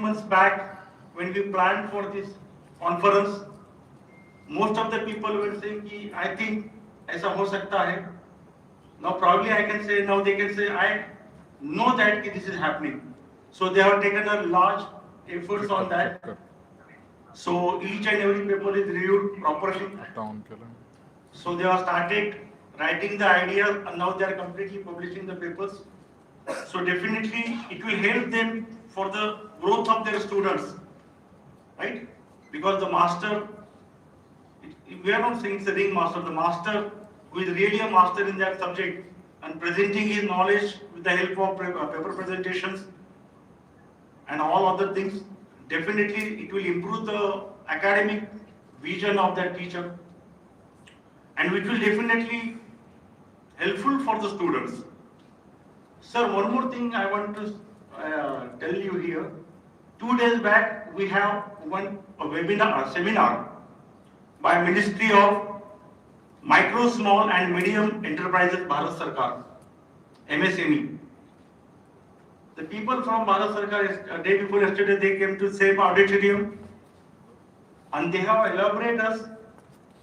months back, when we planned for this conference, most of the people were saying, ki, I think aisa ho sakta hai. Now probably I can say, now they can say, I know that this is happening. So they have taken a large efforts on that. So each and every paper is reviewed properly. So they have started writing the ideas and now they are completely publishing the papers. So definitely it will help them for the growth of their students, right? Because the master, we are not saying it's a ring master, the master who is really a master in that subject and presenting his knowledge with the help of paper presentations and all other things, definitely it will improve the academic vision of that teacher and which will definitely helpful for the students. Sir, one more thing I want to tell you here. 2 days back, we have a seminar by Ministry of Micro, Small and Medium Enterprises, Bharat Sarkar, MSME. The people from Bharat Sarkar, a day before yesterday, they came to same auditorium and they have elaborated us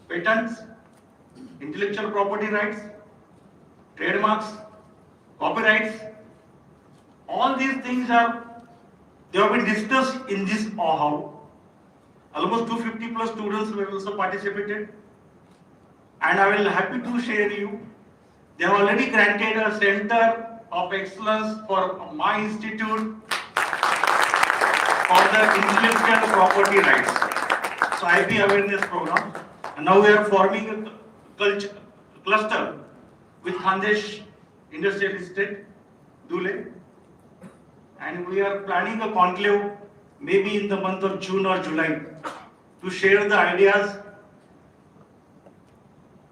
patents, intellectual property rights, trademarks, copyrights. All these things they have been discussed in this hall. Almost 250 plus students were also participated. And I will happy to share you, they have already granted a Center of Excellence for my institute for the intellectual property rights. So IP awareness program. And now we are forming a cluster with Khandesh Industrial Estate, Dhule. And we are planning a conclave maybe in the month of June or July to share the ideas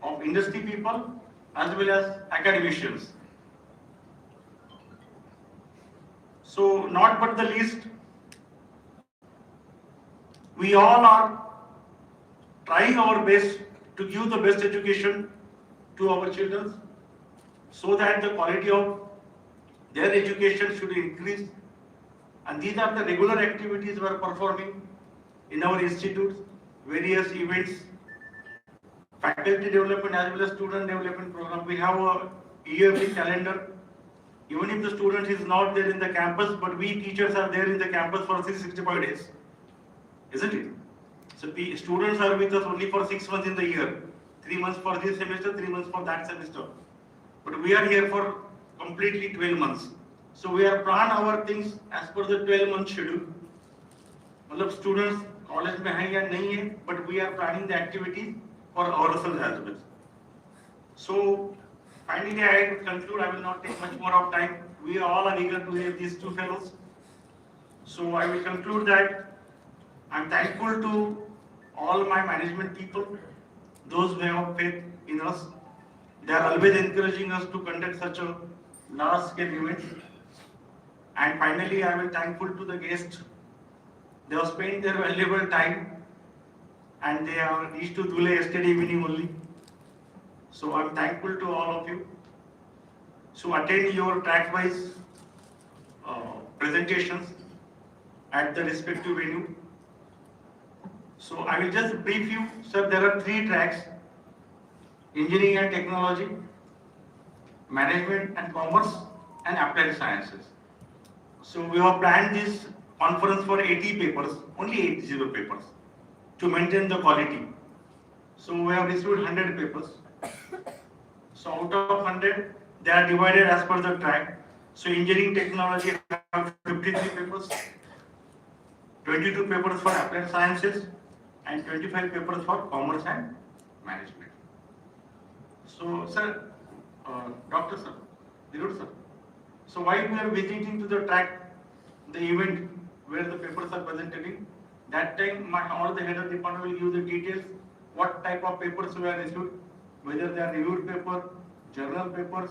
of industry people as well as academicians. So not but the least, we all are trying our best to give the best education to our children so that the quality of their education should increase. And these are the regular activities we are performing in our institutes, various events, faculty development as well as student development program. We have a yearly calendar. Even if the student is not there in the campus, but we teachers are there in the campus for 365 days, isn't it? So the students are with us only for 6 months in the year, 3 months for this semester, 3 months for that semester. But we are here for completely 12 months. So we are plan our things as per the 12-month schedule. Matlab students college mein hai ya nahi hai, but we are planning the activities for ourselves as well. So finally I will conclude, I will not take much more of time. We all are eager to hear these two fellows. So I will conclude that I am thankful to all my management people, those who have faith in us. They are always encouraging us to conduct such a large scale event. And finally, I will thankful to the guests. They have spent their valuable time and they have reached to Dhule yesterday evening only. So I am thankful to all of you. So attend your track-wise presentations at the respective venue. So I will just brief you, sir. There are 3 tracks: engineering and technology, management and commerce, and applied sciences. So we have planned this conference for 80 papers, only 80 papers, to maintain the quality. So we have received 100 papers. So out of 100, they are divided as per the track. So engineering technology have 53 papers, 22 papers for applied sciences, and 25 papers for commerce and management. So sir, Dr. sir, Deore sir, so while we are visiting to the track, the event where the papers are presented, that time all the head of department will give the details, what type of papers we are issued, whether they are reviewed paper, journal papers,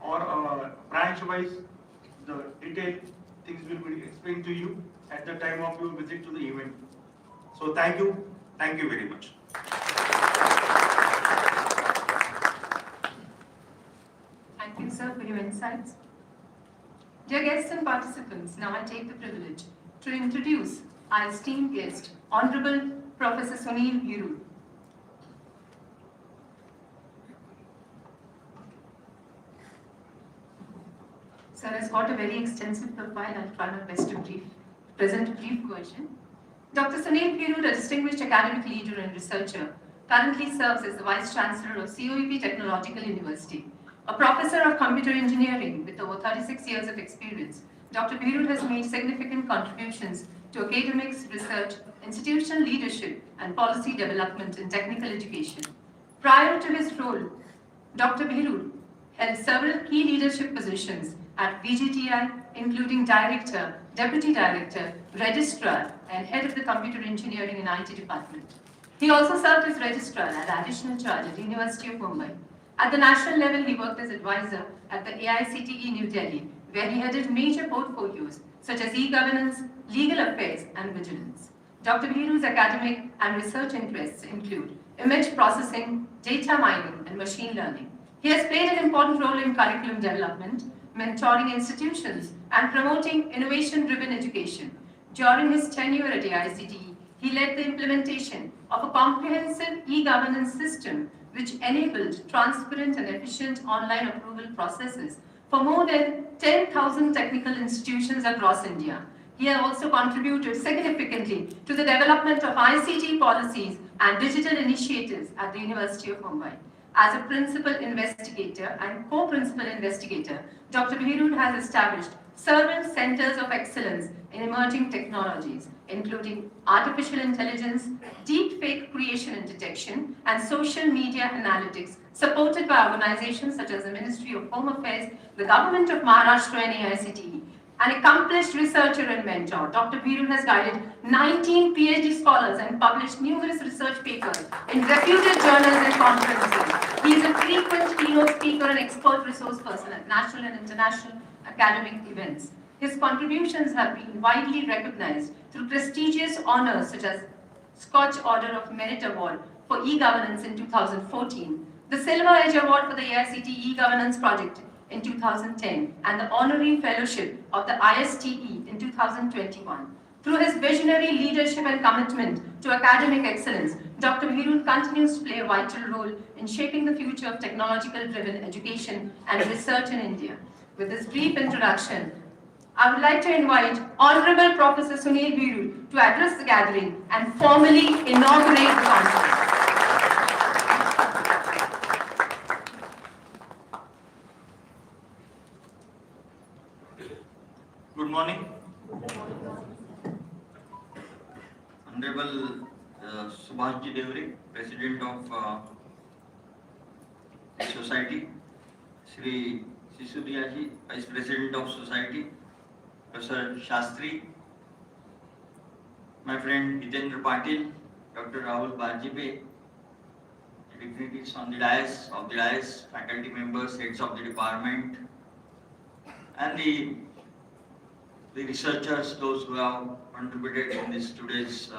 or branch-wise, the detailed things will be explained to you at the time of your visit to the event. So thank you very much. Thank you, sir, for your insights. Dear guests and participants, now I take the privilege to introduce our esteemed guest, Honorable Professor Sunil Dhule. Sir has got a very extensive profile. I'll try my best to present a brief version. Dr. Sunil Dhule, a distinguished academic leader and researcher, currently serves as the Vice Chancellor of COEP Technological University. A professor of computer engineering with over 36 years of experience, Dr. Dhule has made significant contributions to academics, research, institutional leadership, and policy development in technical education. Prior to his role, Dr. Dhule held several key leadership positions at VGTI, including Director, Deputy Director, Registrar, and Head of the Computer Engineering and IT Department. He also served as Registrar and Additional Charge at the University of Mumbai. At the national level, he worked as advisor at the AICTE New Delhi, where he headed major portfolios such as e-governance, legal affairs, and vigilance. Dr. Dhule's academic and research interests include image processing, data mining, and machine learning. He has played an important role in curriculum development, mentoring institutions, and promoting innovation-driven education. During his tenure at AICTE, he led the implementation of a comprehensive e-governance system which enabled transparent and efficient online approval processes for more than 10,000 technical institutions across India. He has also contributed significantly to the development of ICT policies and digital initiatives at the University of Mumbai. As a principal investigator and co-principal investigator, Dr. Dhule has established several centers of excellence in emerging technologies, including artificial intelligence, deep fake creation and detection, and social media analytics, supported by organizations such as the Ministry of Home Affairs, the Government of Maharashtra, and AICTE. An accomplished researcher and mentor, Dr. Dhule has guided 19 PhD scholars and published numerous research papers in reputed journals and conferences. He is a frequent keynote speaker and expert resource person at national and international academic events. His contributions have been widely recognized through prestigious honors such as Scotch Order of Merit Award for e-governance in 2014, the Silver Edge Award for the AICTE e-governance project in 2010, and the Honorary Fellowship of the ISTE in 2021. Through his visionary leadership and commitment to academic excellence, Dr. Dhule continues to play a vital role in shaping the future of technological-driven education and research in India. With this brief introduction, I would like to invite Honorable Professor Sunil Dhule to address the gathering and formally inaugurate the conference. Good morning. Honorable Subhashji Deore, President of Society, Shri Sisudiyaji, Vice President of Society, Professor Shastri, my friend Hitendra Patil, Dr. Rahul Bajipe, dignitaries on the dais, faculty members, heads of the department, and the researchers, those who have contributed in this today's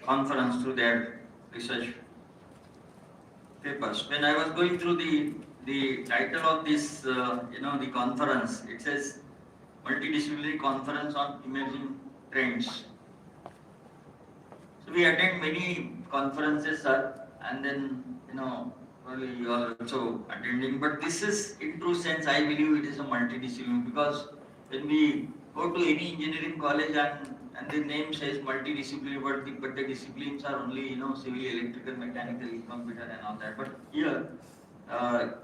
conference through their research papers. When I was going through the title of this, the conference, it says Multidisciplinary Conference on Emerging Trends. So we attend many conferences, sir, and then, probably you are also attending, but this is, in true sense, I believe it is a multidisciplinary, because when we go to any engineering college and the name says multidisciplinary, but the disciplines are only, civil, electrical, mechanical, computer and all that. But here,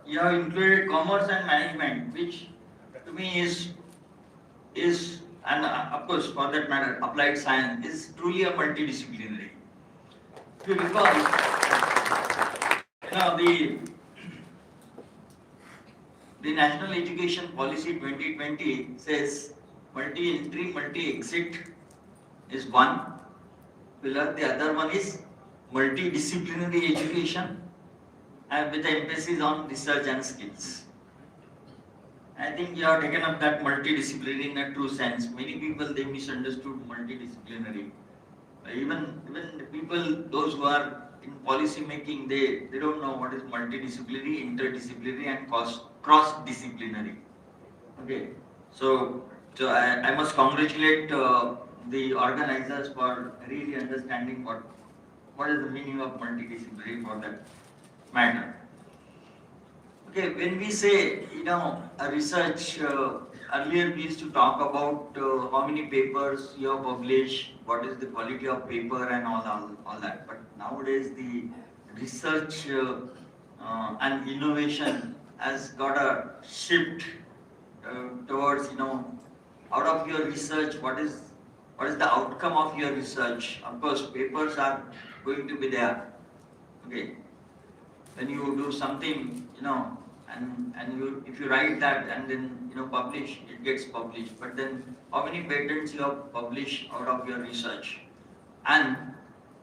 you have included commerce and management, which to me is and of course for that matter, applied science is truly a multidisciplinary. Because, the National Education Policy 2020 says multi-entry, multi-exit is one pillar. The other one is multidisciplinary education, and with emphasis on research and skills. I think you have taken up that multidisciplinary in a true sense. Many people, they misunderstood multidisciplinary. Even the people, those who are in policy making, they don't know what is multidisciplinary, interdisciplinary and cross-disciplinary. Okay, so I must congratulate the organizers for really understanding what is the meaning of multidisciplinary for that matter. Okay, when we say, a research, earlier we used to talk about how many papers you have published, what is the quality of paper and all that. But nowadays the research and innovation has got a shift towards, out of your research, what is the outcome of your research? Of course, papers are going to be there. Okay, when you do something, and if you write that and then publish, it gets published. But then, how many patents you have published out of your research? And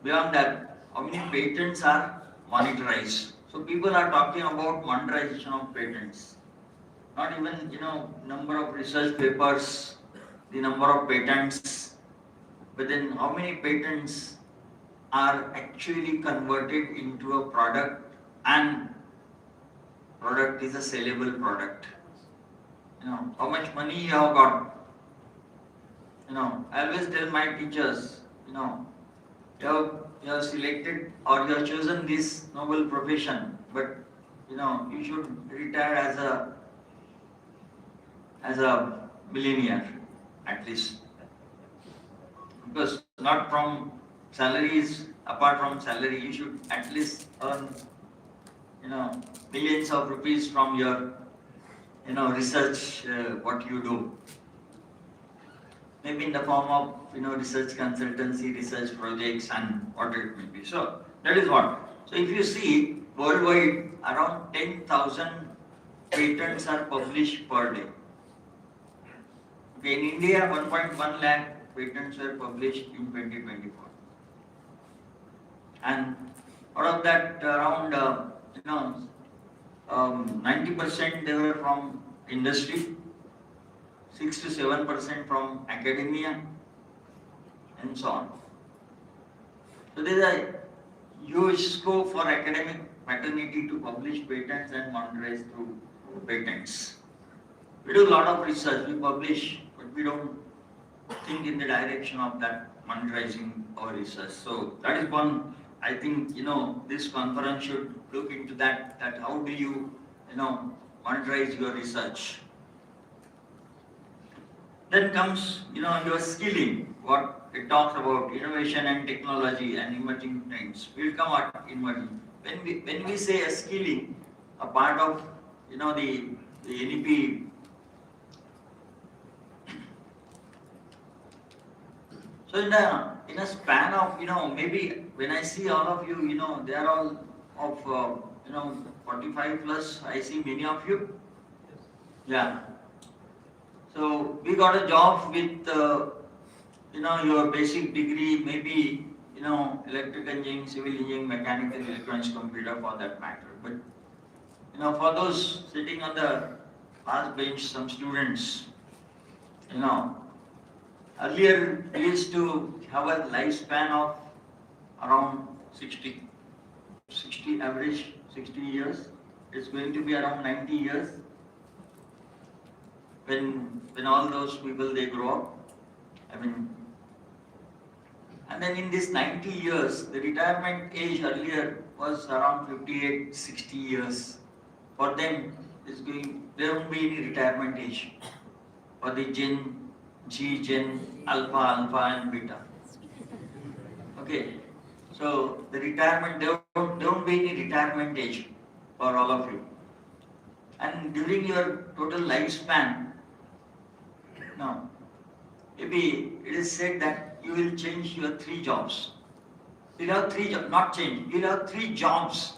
beyond that, how many patents are monetized? So people are talking about monetization of patents. Not even number of research papers, the number of patents, but then how many patents are actually converted into a product, and product is a sellable product. How much money you have got. I always tell my teachers, you have selected or you have chosen this noble profession, but you should retire as a millionaire at least, because not from salaries, apart from salary, you should at least earn millions of rupees from your research, what you do, maybe in the form of research consultancy, research projects, and what it may be. So that is what. So if you see worldwide, around 10,000 patents are published per day. Okay, in India, 1.1 lakh patents were published in 2024, and out of that, around 90% they were from industry, 6 to 7% from academia, and so on. So there is a huge scope for academic fraternity to publish patents and monetize through patents. We do a lot of research, we publish, but we don't think in the direction of that monetizing our research. So that is one, I think, this conference should look into that how do you, monetize your research. Then comes, your skilling, what it talks about innovation and technology and emerging trends. We'll come at emerging. When we say a skilling, a part of, the NEP. So in a span of, maybe when I see all of you, they are all of, 45 plus, I see many of you. Yeah. So we got a job with, your basic degree, maybe, electrical engineering, civil engineering, mechanical, electronics, computer for that matter. But, for those sitting on the last bench, some students, earlier we used to have a lifespan of around 60 average 60 years. It's going to be around 90 years when all those people they grow up. And then in this 90 years, the retirement age earlier was around 58, 60 years. For them, there won't be any retirement age. For the Gen, G, Gen, Alpha, and Beta. Okay, so the retirement, there won't be any retirement age for all of you. And during your total lifespan, now, maybe it is said that you will change your 3 jobs. You'll have 3 jobs, not change, you'll have 3 jobs.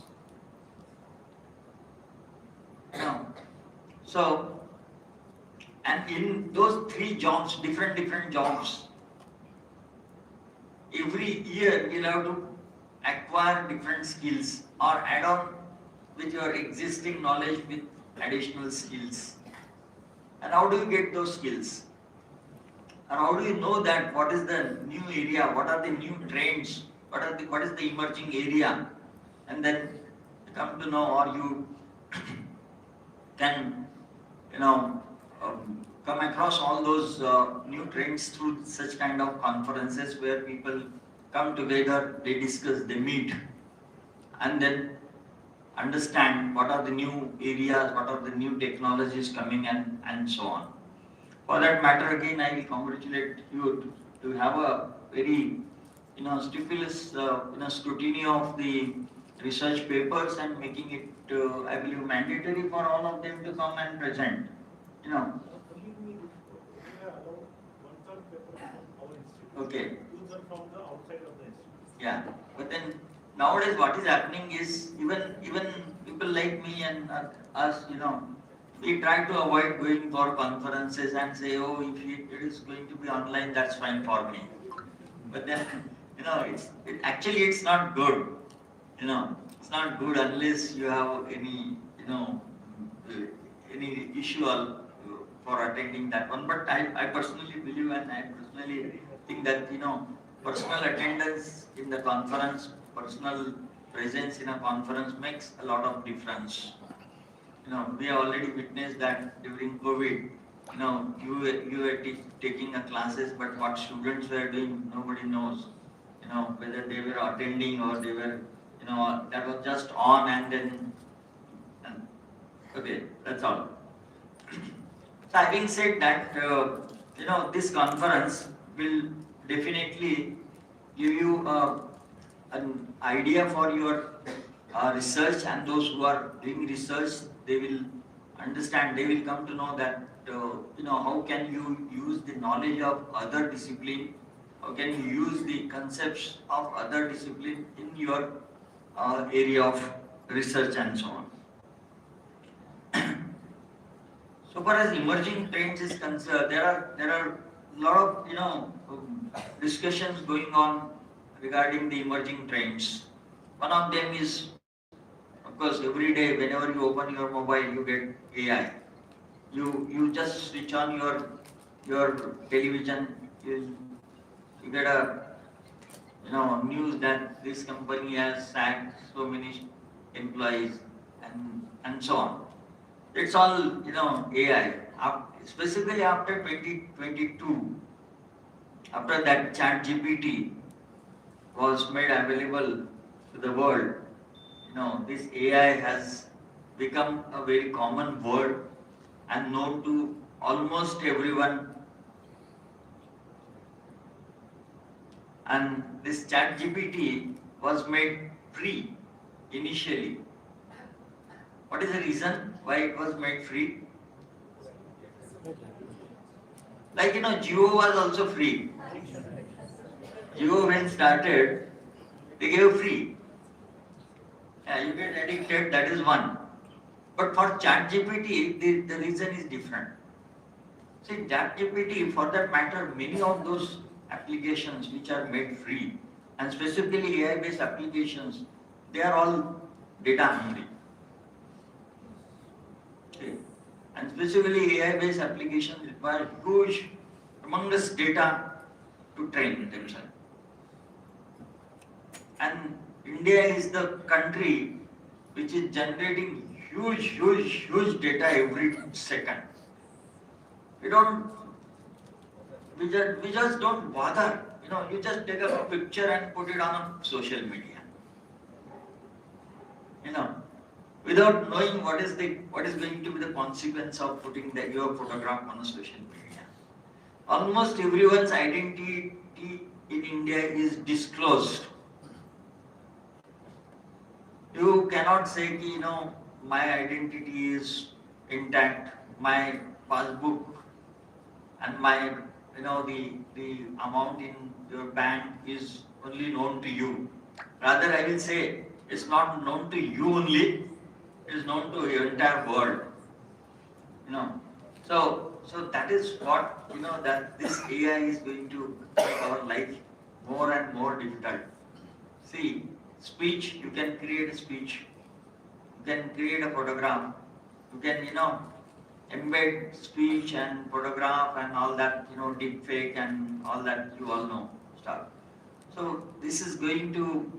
Now, so, and in those 3 jobs, different jobs, every year you'll have to acquire different skills or add on with your existing knowledge with additional skills. And how do you get those skills? And how do you know that what is the new area, what are the new trends, what is the emerging area? And then you come to know, or you can, come across all those new trends through such kind of conferences where people come together, they discuss, they meet, and then understand what are the new areas, what are the new technologies coming, and so on. For that matter, again, I will congratulate you to have a very scrupulous scrutiny of the research papers and making it, I believe, mandatory for all of them to come and present. You know, okay. Yeah, but then nowadays what is happening is even people like me and us, we try to avoid going for conferences and say, oh, if it is going to be online, that's fine for me. But then, actually it's not good. It's not good unless you have any, any issue for attending that one. But I personally believe and I personally think that, personal attendance in the conference, personal presence in a conference makes a lot of difference. We have already witnessed that during COVID, you were taking a classes, but what students were doing, nobody knows. Whether they were attending or they were, that was just on and then, okay, that's all. So having said that, this conference will definitely give you an idea for your research, and those who are doing research, they will understand, they will come to know that, how can you use the knowledge of other discipline, how can you use the concepts of other discipline in your area of research and so on. So far as emerging trends is concerned, there are a lot of discussions going on regarding the emerging trends. One of them is, of course, every day whenever you open your mobile, you get AI. You just switch on your television, you get a news that this company has sacked so many employees and so on. It's all AI. Specifically after 2022, after that ChatGPT was made available to the world, this AI has become a very common word and known to almost everyone. And this ChatGPT was made free initially. What is the reason why it was made free? Like, Jio was also free. Jio when started, they gave free. Yeah, you get addicted, that is one. But for ChatGPT, the reason is different. See, ChatGPT, for that matter, many of those applications which are made free, and specifically AI-based applications, they are all data hungry. Okay. And specifically AI-based applications require huge, humongous data to train themselves. And India is the country which is generating huge data every second. We just don't bother. You just take a picture and put it on social media. Without knowing what is going to be the consequence of putting your photograph on a social media. Almost everyone's identity in India is disclosed. You cannot say, my identity is intact, my passbook and my, the amount in your bank is only known to you. Rather, I will say, it's not known to you only, it is known to the entire world. So that is what, that this AI is going to make our life more and more difficult. See, speech, you can create a speech, you can create a photograph, you can, embed speech and photograph and all that, deep fake and all that, you all know stuff. So this is going to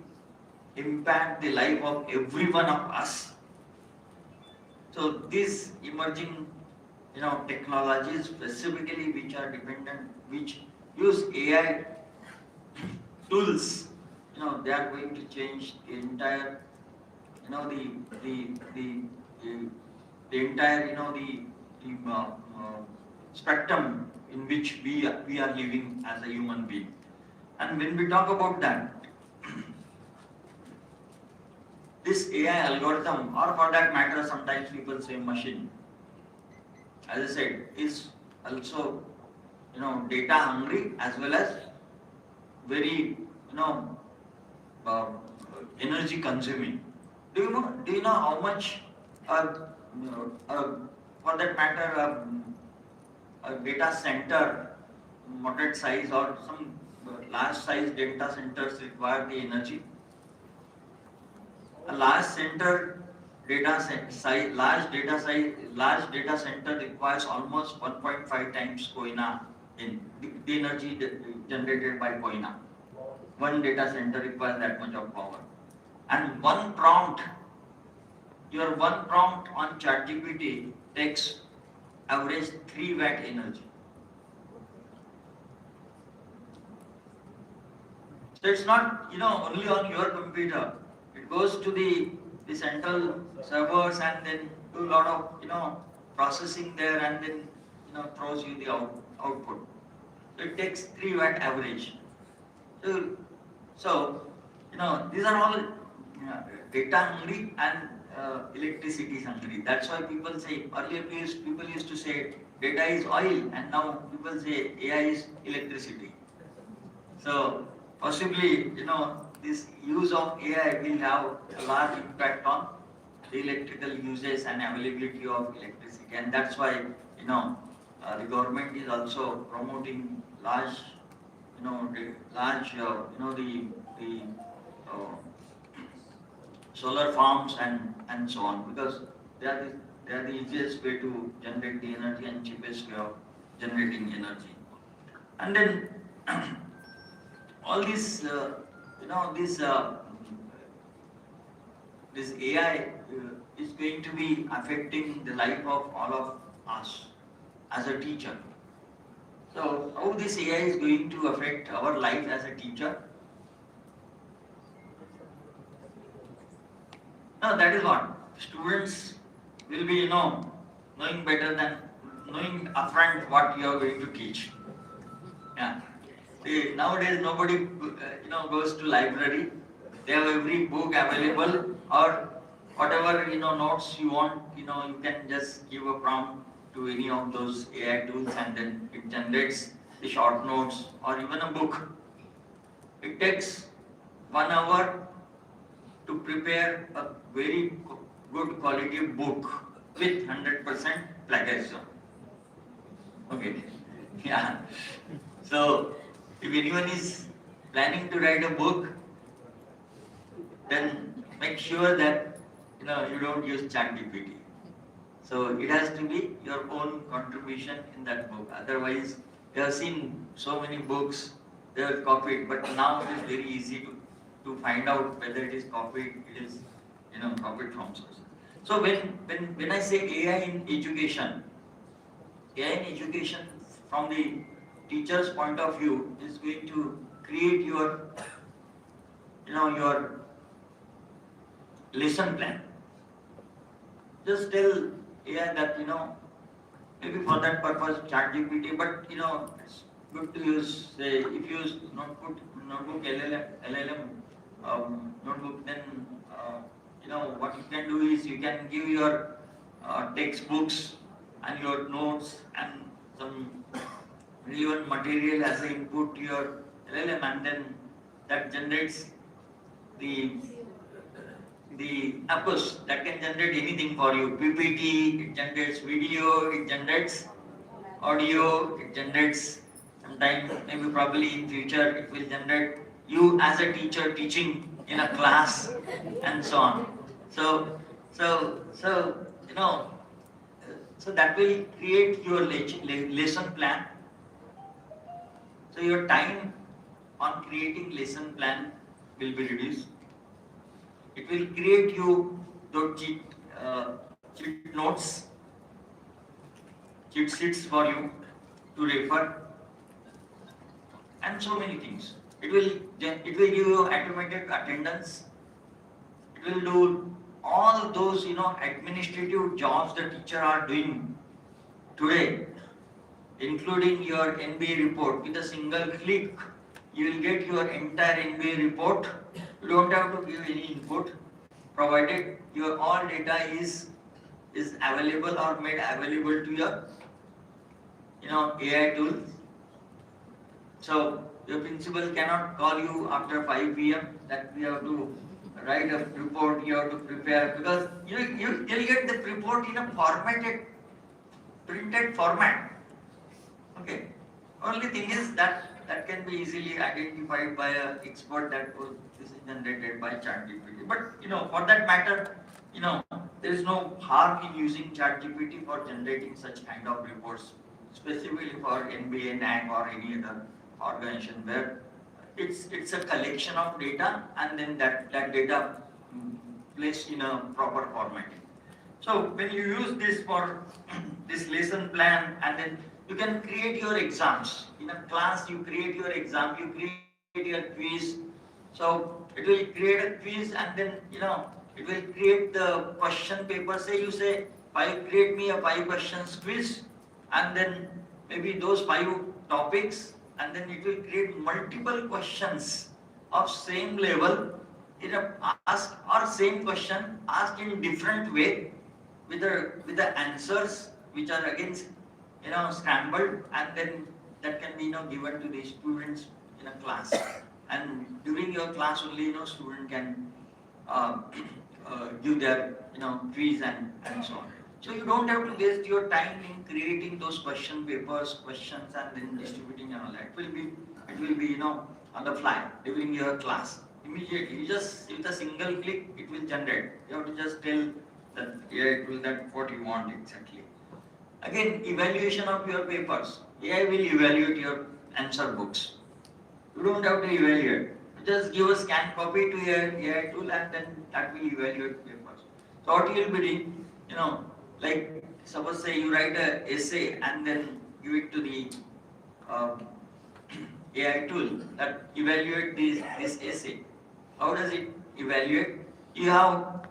impact the life of every one of us. So these emerging, technologies specifically which are dependent, which use AI tools, they are going to change the entire, the entire, spectrum in which we are living as a human being. And when we talk about that, this AI algorithm, or for that matter, sometimes people say machine, as I said, is also, data hungry as well as very, energy consuming. Do you know how much, for that matter, a data center, moderate size or some large size data centers require the energy? A large large data center requires almost 1.5 times Koina in the energy generated by Koina. One data center requires that much of power. And your one prompt on ChatGPT takes average 3 watt energy. So it's not, only on your computer. It goes to the central servers and then do a lot of, processing there and then, throws you the output. So it takes 3 watt average. So, these are all data hungry and electricity hungry. That's why people say, earlier people used to say data is oil, and now people say AI is electricity. So possibly, this use of AI will have a large impact on the electrical uses and availability of electricity, and that's why, the government is also promoting large, the solar farms and so on, because they are the easiest way to generate the energy and cheapest way of generating energy. And then all this, this AI is going to be affecting the life of all of us as a teacher. So how this AI is going to affect our life as a teacher? No, that is what students will be, knowing better than knowing upfront what you are going to teach. Yeah. See, nowadays nobody, goes to library. They have every book available, or whatever, notes you want, you can just give a prompt to any of those AI tools and then it generates the short notes or even a book. It takes 1 hour to prepare a very good quality book with 100% plagiarism. Okay, yeah. So if anyone is planning to write a book, then make sure that you don't use ChatGPT. So it has to be your own contribution in that book. Otherwise, you have seen so many books, they are copied, but now it is very easy to find out whether it is copied, it is copied from source. So when I say AI in education from the teacher's point of view is going to create your your lesson plan. Just tell AI that maybe for that purpose ChatGPT, but it's good to use, say, if you use notebook LLM notebook, then what you can do is you can give your textbooks and your notes and some relevant material as an input to your LLM, and then that generates the of course that can generate anything for you. PPT, it generates video, it generates audio, it generates sometime, maybe probably in future it will generate you as a teacher teaching in a class and so on. So that will create your lesson plan. So your time on creating lesson plan will be reduced. It will create you those cheat cheat sheets for you to refer, and so many things. It will give you automated attendance. It will do all those administrative jobs the teacher are doing today, including your NBA report. With a single click, you will get your entire NBA report. You don't have to give any input, provided your all data is available or made available to your AI tool. So your principal cannot call you after 5 p.m. that we have to write a report, you have to prepare, because you'll get the report in a printed format. Okay. Only thing is that can be easily identified by an expert that this is generated by ChatGPT. But for that matter, there is no harm in using ChatGPT for generating such kind of reports, specifically for NBA, NAC or any other organization where it's a collection of data and then that data placed in a proper format. So when you use this for this lesson plan, and then you can create your exams. In a class, you create your exam, you create your quiz. So it will create a quiz, and then it will create the question paper. Say you say, create me a 5 questions quiz, and then maybe those 5 topics, and then it will create multiple questions of same level same question asked in different way with the answers which are again scrambled, and then that can be given to the students in a class, and during your class only student can give their quiz and so on. So you don't have to waste your time in creating those questions and then distributing and all that. It will be on the fly during your class. Immediately, you just with a single click it will generate. You have to just tell that what you want exactly. Again, evaluation of your papers. AI will evaluate your answer books. You don't have to evaluate. Just give a scan copy to your AI tool, and then that will evaluate papers. So what you will be doing, like suppose say you write an essay and then give it to the AI tool that evaluate this essay. How does it evaluate? You have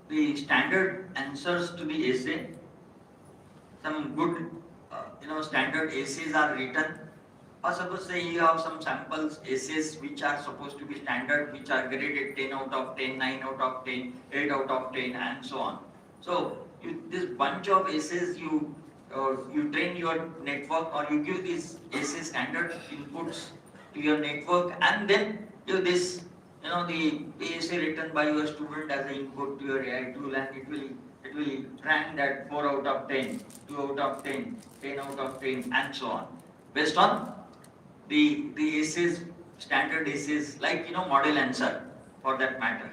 the standard answers to the essay. Some good standard essays are written. Or suppose say you have some samples essays which are supposed to be standard, which are graded 10 out of 10, 9 out of 10, 8 out of 10, and so on. So this bunch of essays you train your network, or you give these essay standard inputs to your network, and then give this the essay written by your student as an input to your AI tool, and it will rank that 4 out of 10, 2 out of 10, 10 out of 10, and so on, based on the essays, standard essays, like model answer for that matter,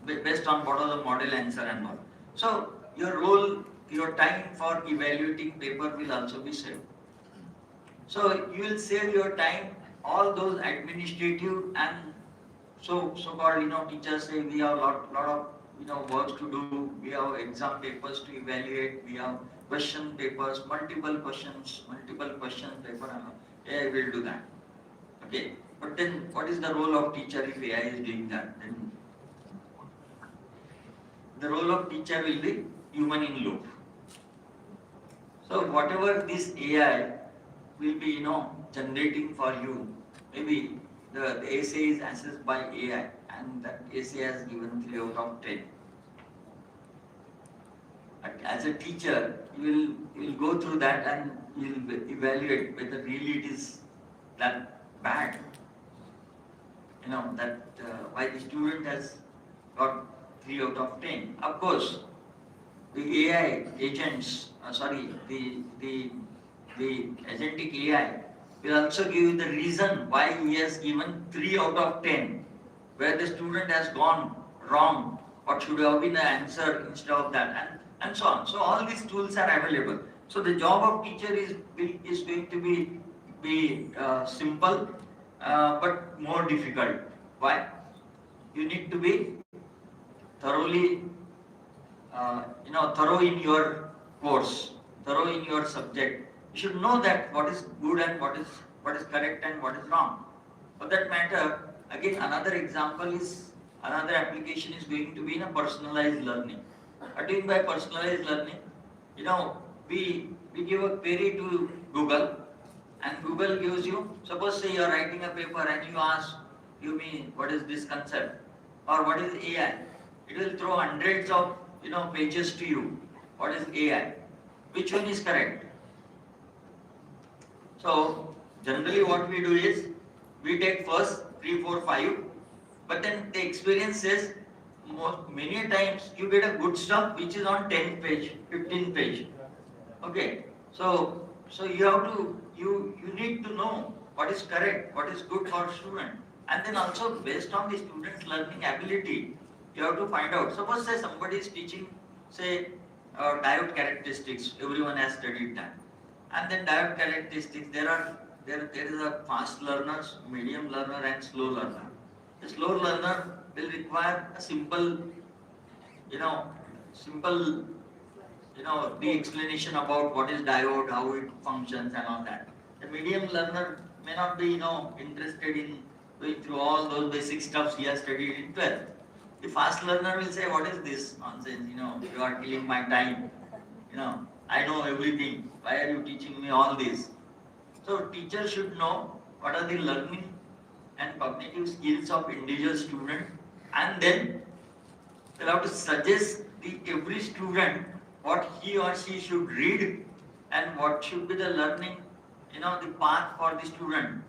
based on what are the model answer and all. So your time for evaluating paper will also be saved. So you will save your time, all those administrative and so-called teachers say we have lot of works to do, we have exam papers to evaluate, we have question papers, multiple question paper, and all. AI will do that. Okay, but then what is the role of teacher if AI is doing that? Then the role of teacher will be human in loop. So whatever this AI will be generating for you, maybe the essay is assessed by AI and that essay has given 3 out of 10. But as a teacher, you will go through that and you will evaluate whether really it is that bad. Why the student has got 3 out of 10. Of course, the AI agents, the agentic AI will also give you the reason why he has given 3 out of 10, where the student has gone wrong, what should have been the answer instead of that, and so on. So all these tools are available. So the job of teacher is going to be simple, but more difficult. Why? You need to be thoroughly thorough in your course, thorough in your subject, you should know that what is good and what is correct and what is wrong. For that matter, again another example is, another application is going to be in a personalized learning. What do you mean by personalized learning? You know, we give a query to Google, and Google gives you, suppose say you are writing a paper and you ask, you mean what is this concept or what is AI? It will throw hundreds of pages to you. What is AI? Which one is correct? So generally what we do is we take first 3, 4, 5, but then the experience says many times you get a good stuff which is on 10 page, 15 page. Okay, so you have to you need to know what is correct, what is good for student, and then also based on the student's learning ability, you have to find out. Suppose say somebody is teaching, say diode characteristics, everyone has studied that, and then diode characteristics, there is a fast learner, medium learner, and slow learner. The slow learner will require a simple the explanation about what is diode, how it functions and all that. The medium learner may not be interested in going through all those basic stuffs he has studied in 12th. The fast learner will say, what is this nonsense, you are killing my time, I know everything, why are you teaching me all this? So teacher should know what are the learning and cognitive skills of individual student, and then they'll have to suggest every student what he or she should read and what should be the learning, the path for the student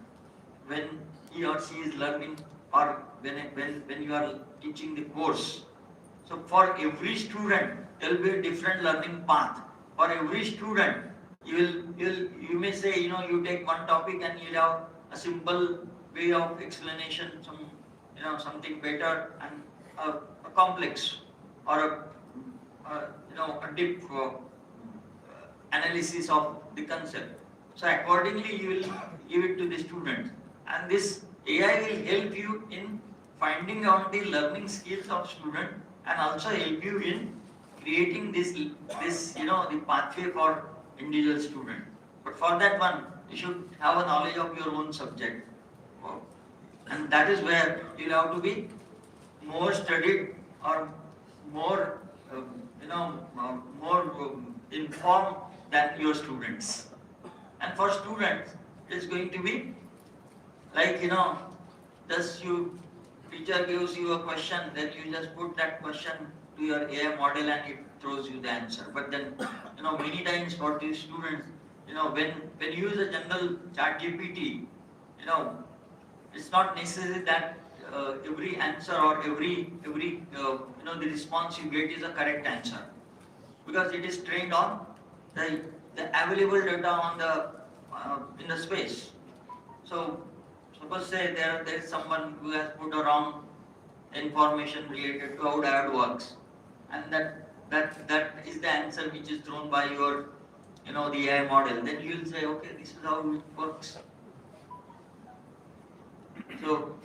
when he or she is learning, or when you are teaching the course. So for every student there will be a different learning path. For every student you may say you take one topic and you have a simple way of explanation, something better, and a complex or a deep analysis of the concept. So accordingly you will give it to the students, and this AI will help you in finding out the learning skills of student and also help you in creating this the pathway for individual student. But for that one, you should have a knowledge of your own subject, and that is where you have to be more studied or more informed than your students. And for students, it is going to be like just teacher gives you a question, then you just put that question to your AI model and it throws you the answer. But then many times for these students, when you use a general chat GPT, it's not necessary that every answer or every the response you get is a correct answer, because it is trained on the available data on the in the space. So suppose say there is someone who has put a wrong information related to how diode works, and that is the answer which is thrown by your the AI model. Then you will say, okay, this is how it works. So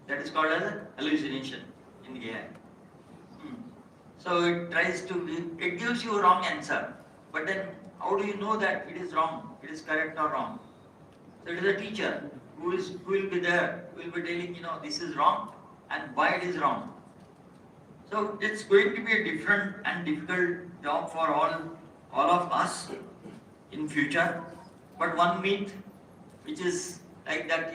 that is called as hallucination in the AI. So it gives you a wrong answer. But then how do you know that it is wrong, it is correct or wrong? So it is a teacher who will be there, who will be telling this is wrong and why it is wrong. So it's going to be a different and difficult job for all of us in future. But one myth which is like that,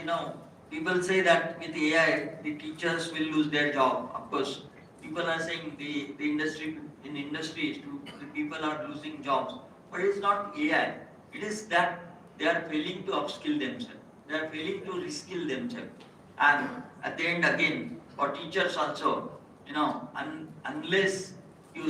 people say that with AI the teachers will lose their job. Of course, people are saying the industries the people are losing jobs, but it's not AI. It is that they are failing to upskill themselves. They are failing to reskill themselves. And at the end again, for teachers also, unless you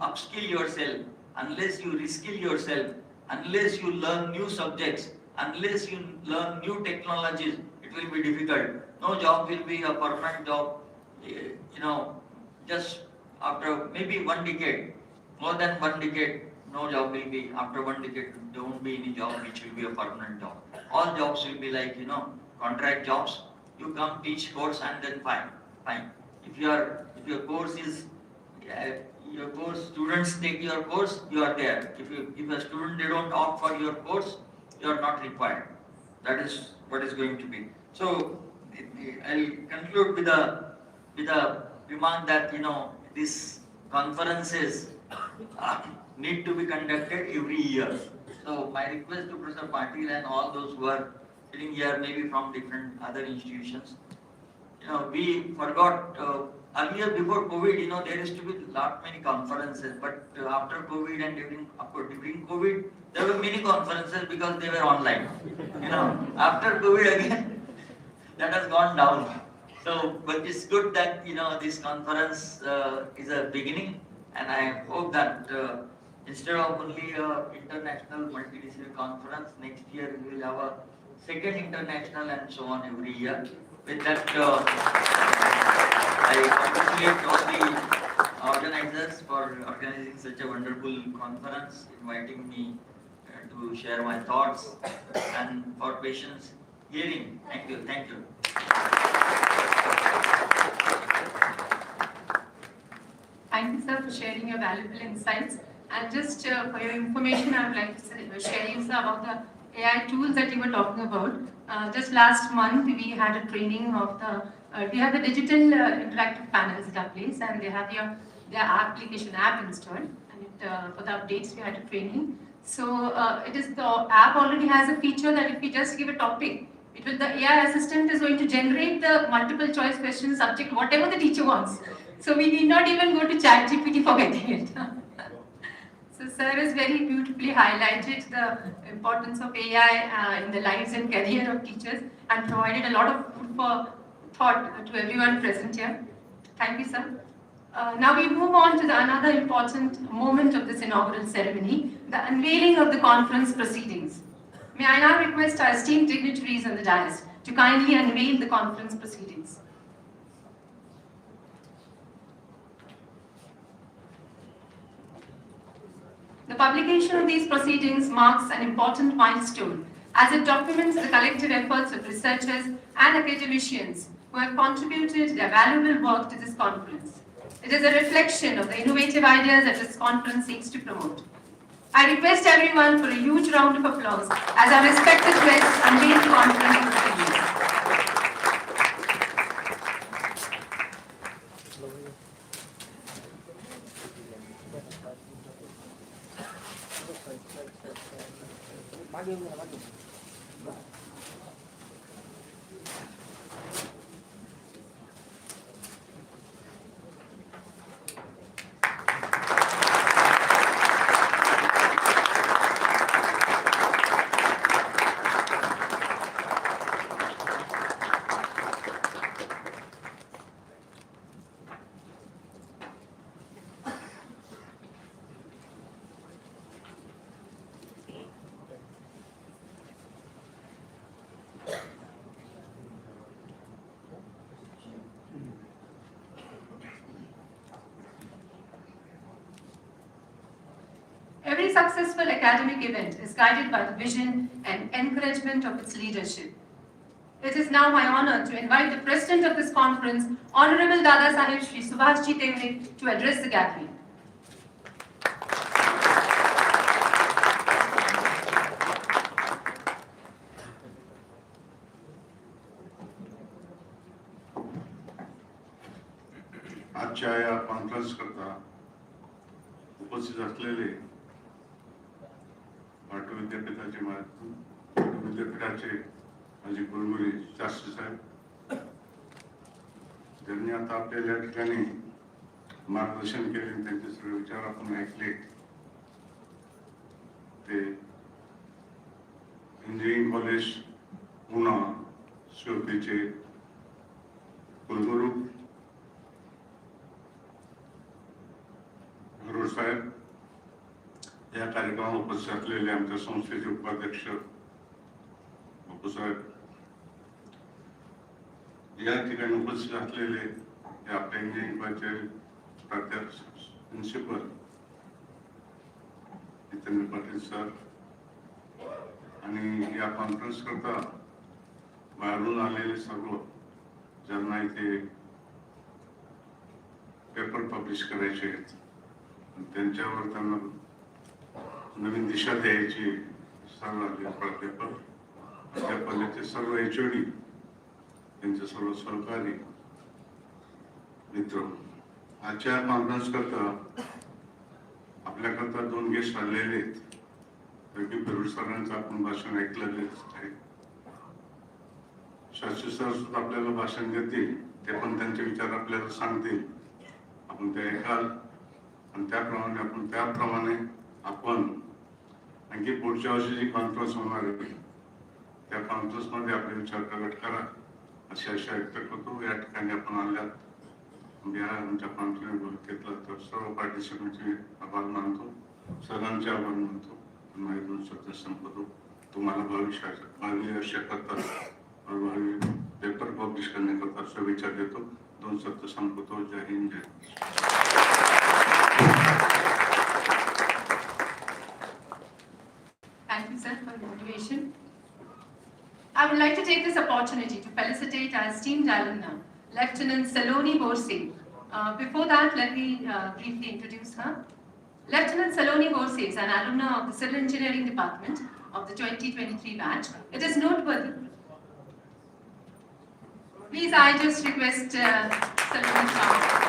upskill yourself, unless you reskill yourself, unless you learn new subjects, unless you learn new technologies, it will be difficult. No job will be a permanent job, just after maybe 1 decade, more than 1 decade, no job will be. After 1 decade, there won't be any job which will be a permanent job. All jobs will be like, contract jobs. You come teach course and then fine. If your course is, your course, students take your course, you are there. If a student they don't opt for your course, you are not required. That is what is going to be. So I'll conclude with a remark that these conferences need to be conducted every year. So my request to Professor Patil and all those who are sitting here, maybe from different other institutions, we forgot earlier before COVID, there used to be many conferences, but after COVID and during COVID, there were many conferences because they were online. After COVID again, that has gone down. So, but it's good that this conference is a beginning, and I hope that instead of only a international multidisciplinary conference, next year we will have a second international and so on every year. With that, I congratulate all the organizers for organizing such a wonderful conference, inviting me to share my thoughts, and for patience hearing. Thank you. Thank you. Thank you, sir, for sharing your valuable insights. And just for your information, I would like to share you, sir, about the AI tools that you were talking about. Just last month, we had a training of we have the digital interactive panels at our place, and they have their application app installed. And for the updates, we had a training. So the app already has a feature that if we just give a topic, the AI assistant is going to generate the multiple choice questions, subject, whatever the teacher wants. So we need not even go to ChatGPT for getting it. So sir has very beautifully highlighted the importance of AI in the lives and career of teachers, and provided a lot of food for thought to everyone present here. Thank you, sir. Now we move on to another important moment of this inaugural ceremony, the unveiling of the conference proceedings. May I now request our esteemed dignitaries on the dais to kindly unveil the conference proceedings. The publication of these proceedings marks an important milestone as it documents the collective efforts of researchers and academicians who have contributed their valuable work to this conference. It is a reflection of the innovative ideas that this conference seeks to promote. I request everyone for a huge round of applause as our respected guests unveil the conference proceedings. Every successful academic event is guided by the vision and encouragement of its leadership. It is now my honor to invite the President of this conference, Honorable Dada Saheb Shri Subhashji Temne, to address the gathering. आजच्या या conference करता उपस्थित असलेले पाटण विद्यापीठाचे माझे कुलगुरू शास्त्री साहेब, ज्यांनी आता आपल्याला या ठिकाणी मार्गदर्शन केले, त्यांचे सगळे विचार आपण ऐकले, ते इंजिनिअरिंग कॉलेज पुणे शिवपीचे कुलगुरू साहेब, या कार्यक्रमात उपस्थित असलेले आमच्या संस्थेचे उपाध्यक्ष साहेब, या ठिकाणी उपस्थित असलेले आपल्या इंजिनिअरिंग कॉलेजचे प्राध्यापक प्रिन्सिपल जितेंद्र पाटील सर, आणि या कॉन्फरन्स करता बाहेरून आलेले सर्व ज्यांना इथे पेपर पब्लिश करायचे आहेत, त्यांच्यावर त्यांना नवीन दिशा द्यायची सर्व प्राध्यापक, त्या कॉलेजचे सर्व HOD, त्यांचे सर्व सहकारी मित्र, आजच्या कॉन्फरन्स करता आपल्याकरता 2 गेस्ट आलेले आहेत. पेरूड सरांचं आपण भाषण ऐकलेलेच आहे. शास्त्री सर सुद्धा आपल्याला भाषण देतील, ते पण त्यांचे विचार आपल्याला सांगतील, आपण ते ऐकाल आणि त्याप्रमाणे आपण आणखी पुढच्या वर्षी जी कॉन्फरन्स होणार आहे त्या कॉन्फरन्स मध्ये आपले विचार प्रकट करा अशी आशा व्यक्त करतो. या ठिकाणी आपण आल्यात आमच्या कॉन्फरन्स घेतला तर सर्व पार्टिसिपंटचे आभार मानतो, सरांचे आभार मानतो. माझे 2 शब्द संपवतो. तुम्हाला भावी वर्षाकरता भावी पेपर पब्लिश करण्याकरता शुभेच्छा देतो. 2 शब्द संपवतो. जय हिंद, जय. Thank you, sir, for the motivation. I would like to take this opportunity to felicitate our esteemed alumna, Lieutenant Saloni Borse. Before that, let me briefly introduce her. Lieutenant Saloni Borse is an alumna of the Civil Engineering Department of the 2023 batch. It is noteworthy. Please, I just request Saloni Shah.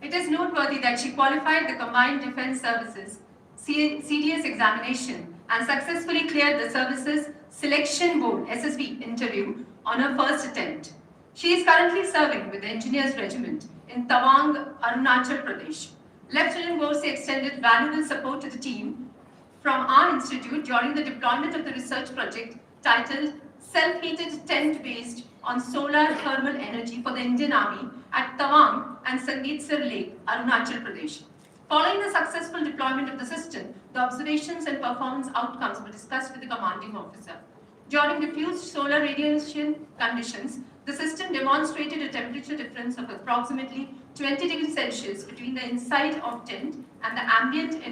It is noteworthy that she qualified the Combined Defense Services CDS examination and successfully cleared the Services Selection Board SSV interview on her first attempt. She is currently serving with the Engineers Regiment in Tawang, Arunachal Pradesh. Lieutenant Borse extended valuable support to the team from our institute during the deployment of the research project titled Self-Heated Tent Based on Solar Thermal Energy for the Indian Army at Tawang and Sangeetsar Lake, Arunachal Pradesh. Following the successful deployment of the system, the observations and performance outcomes were discussed with the commanding officer. During diffused solar radiation conditions, the system demonstrated a temperature difference of approximately 20 degrees Celsius between the inside of tent and the ambient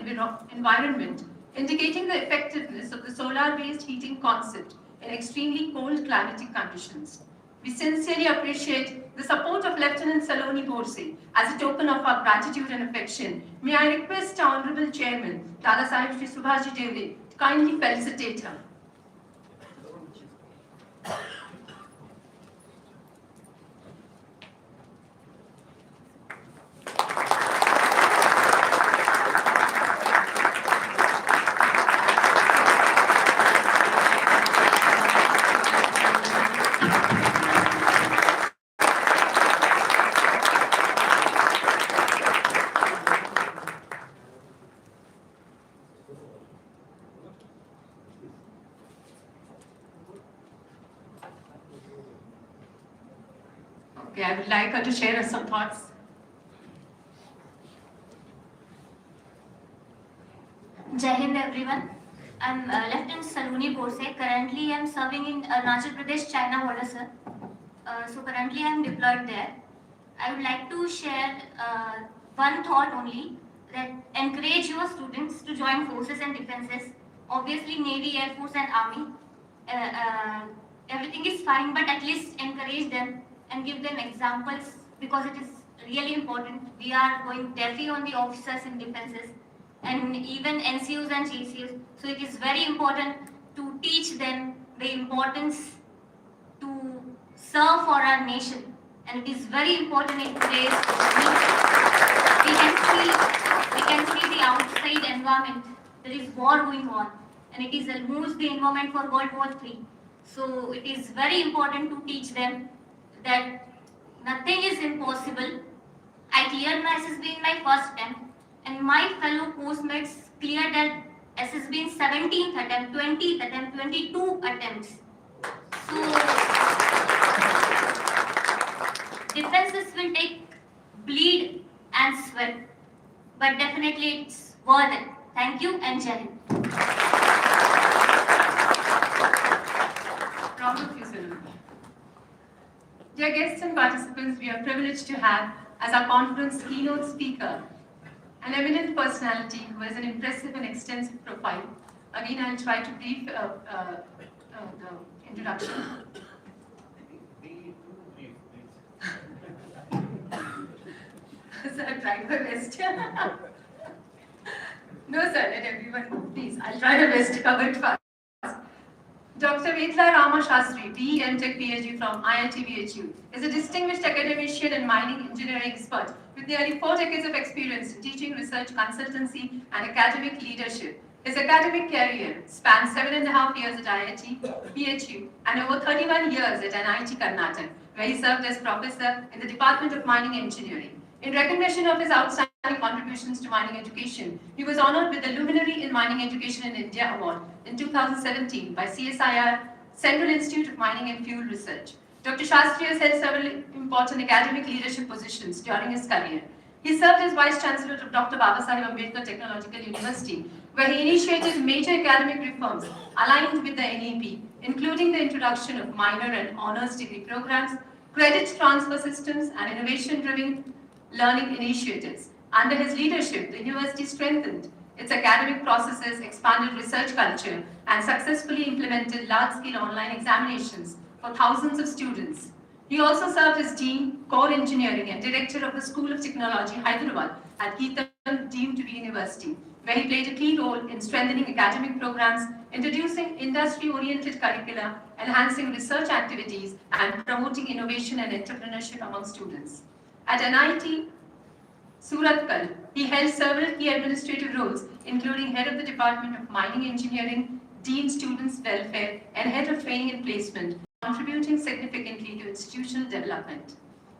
environment, indicating the effectiveness of the solar-based heating concept in extremely cold climatic conditions. We sincerely appreciate the support of Lieutenant Saloni Borse. As a token of our gratitude and affection, may I request our Honorable Chairman, Dada Sahib Shri Subhash Deore, to kindly felicitate her. Okay, I would like her to share some thoughts. Jai Hind everyone. I'm Lieutenant Saloni Borse. Currently I'm serving in Arunachal Pradesh, China border, sir. So currently I'm deployed there. I would like to share one thought only, that encourage your students to join forces and defenses. Obviously Navy, Air Force and Army. Everything is fine, but at least encourage them and give them examples, because it is really important. We are going deafly on the officers in defenses and even NCOs and GCOs. So it is very important to teach them the importance to serve for our nation. And it is very important in today's world. We can see the outside environment. There is war going on, and it is almost the environment for World War III. So it is very important to teach them that nothing is impossible. I cleared my SSB in my first attempt, and my fellow postmates cleared that SSB in 17th attempt, 20th attempt, 22 attempts. So defenses will take bleed and sweat, but definitely it's worth it. Thank you and Jai Hind. Proud of you, Saloni. Dear guests and participants, we are privileged to have as our conference keynote speaker an eminent personality who has an impressive and extensive profile, Again, I'll try to brief the introduction. Sir, I'll try my best. No, sir, let everyone, please, I'll try my best to cover it fast. Dr. Vedla Rama Shastri, BE MTech PhD from IIT BHU, is a distinguished academician and mining engineering expert with nearly 4 decades of experience in teaching, research, consultancy, and academic leadership. His academic career spans 7.5 years at IIT BHU and over 31 years at NIT Karnataka, where he served as professor in the Department of Mining Engineering. In recognition of his outstanding contributions to mining education, he was honored with the Luminary in Mining Education in India Award in 2017 by CSIR, Central Institute of Mining and Fuel Research. Dr. Shastri has held several important academic leadership positions during his career. He served as Vice Chancellor of Dr. Babasaheb Ambedkar Technological University, where he initiated major academic reforms aligned with the NEP, including the introduction of minor and honors degree programs, credit transfer systems, and innovation-driven learning initiatives. Under his leadership, the university strengthened its academic processes, expanded research culture, and successfully implemented large-scale online examinations for thousands of students. He also served as Dean, Core Engineering, and Director of the School of Technology, Hyderabad, at Keetam deemed to be university, where he played a key role in strengthening academic programs, introducing industry-oriented curricula, enhancing research activities, and promoting innovation and entrepreneurship among students. At NIT Surathkal, he held several key administrative roles, including head of the Department of Mining Engineering, Dean Students Welfare, and head of training and placement, contributing significantly to institutional development.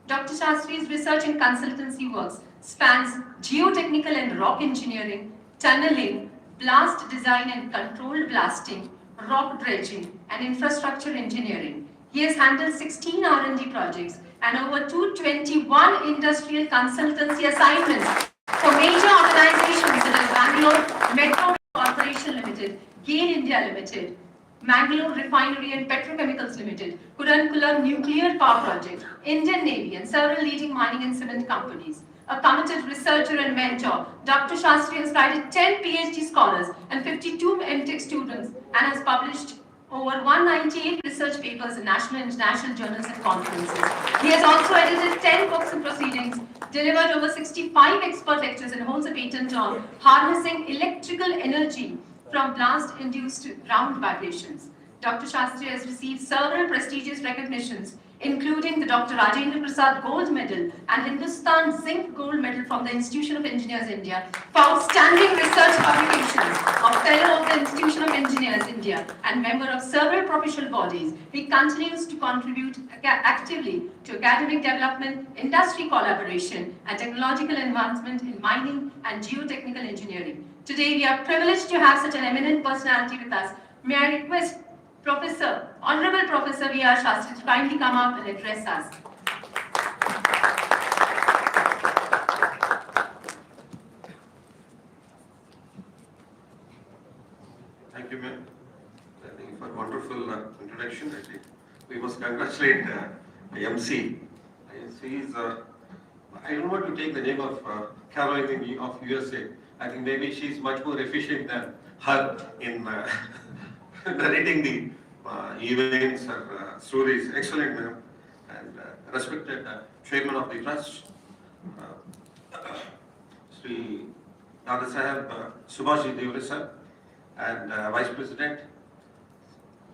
Dr. Shastri's research and consultancy works spans geotechnical and rock engineering, tunneling, blast design and controlled blasting, rock dredging, and infrastructure engineering. He has handled 16 R&D projects and over 221 industrial consultancy assignments for major organizations such as Bangalore Metro Corporation Limited, GAIL India Limited, Mangalore Refinery and Petrochemicals Limited, Kudankulam Nuclear Power Project, Indian Navy, and several leading mining and cement companies. A committed researcher and mentor, Dr. Shastri has guided 10 PhD scholars and 52 MTech students and has published over 198 research papers in national and international journals and conferences. He has also edited 10 books and proceedings, delivered over 65 expert lectures, and holds a patent on harnessing electrical energy from blast-induced ground vibrations. Dr. Shastri has received several prestigious recognitions, including the Dr. Rajendra Prasad Gold Medal and Hindustan Zinc Gold Medal from the Institution of Engineers India for outstanding research publications, a Fellow of the Institution of Engineers India, and member of several professional bodies. He continues to contribute actively to academic development, industry collaboration, and technological advancement in mining and geotechnical engineering. Today, we are privileged to have such an eminent personality with us. May I request Honorable Professor V.R. Shastri to kindly come up and address us. Thank you, ma'am. Thank you for a wonderful introduction. I think we must congratulate MC. MC is, I don't want to take the name of Caroline of USA. I think maybe she's much more efficient than her in narrating the events or stories. Excellent, ma'am. And respected chairman of the trust, Sri Dada Saheb Subhashi Deore sir, and vice president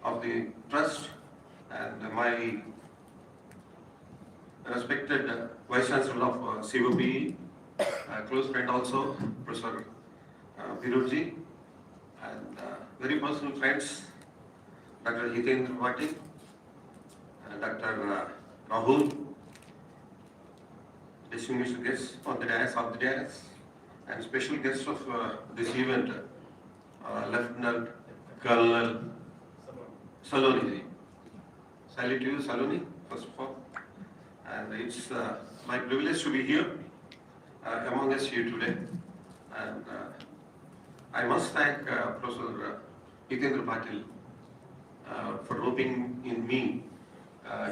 of the trust, and my respected vice chancellor of COPE, close friend also, Professor Virudji, and very personal friends, Dr. Hitendra Bhatti, Dr. Rahul, distinguished guests on the dais, and special guests of this event, Lieutenant Colonel Saloni. Salute to you, Saloni, first of all. And it's my privilege to be here among us here today. And I must thank Professor Hitendra Bhatti for roping in me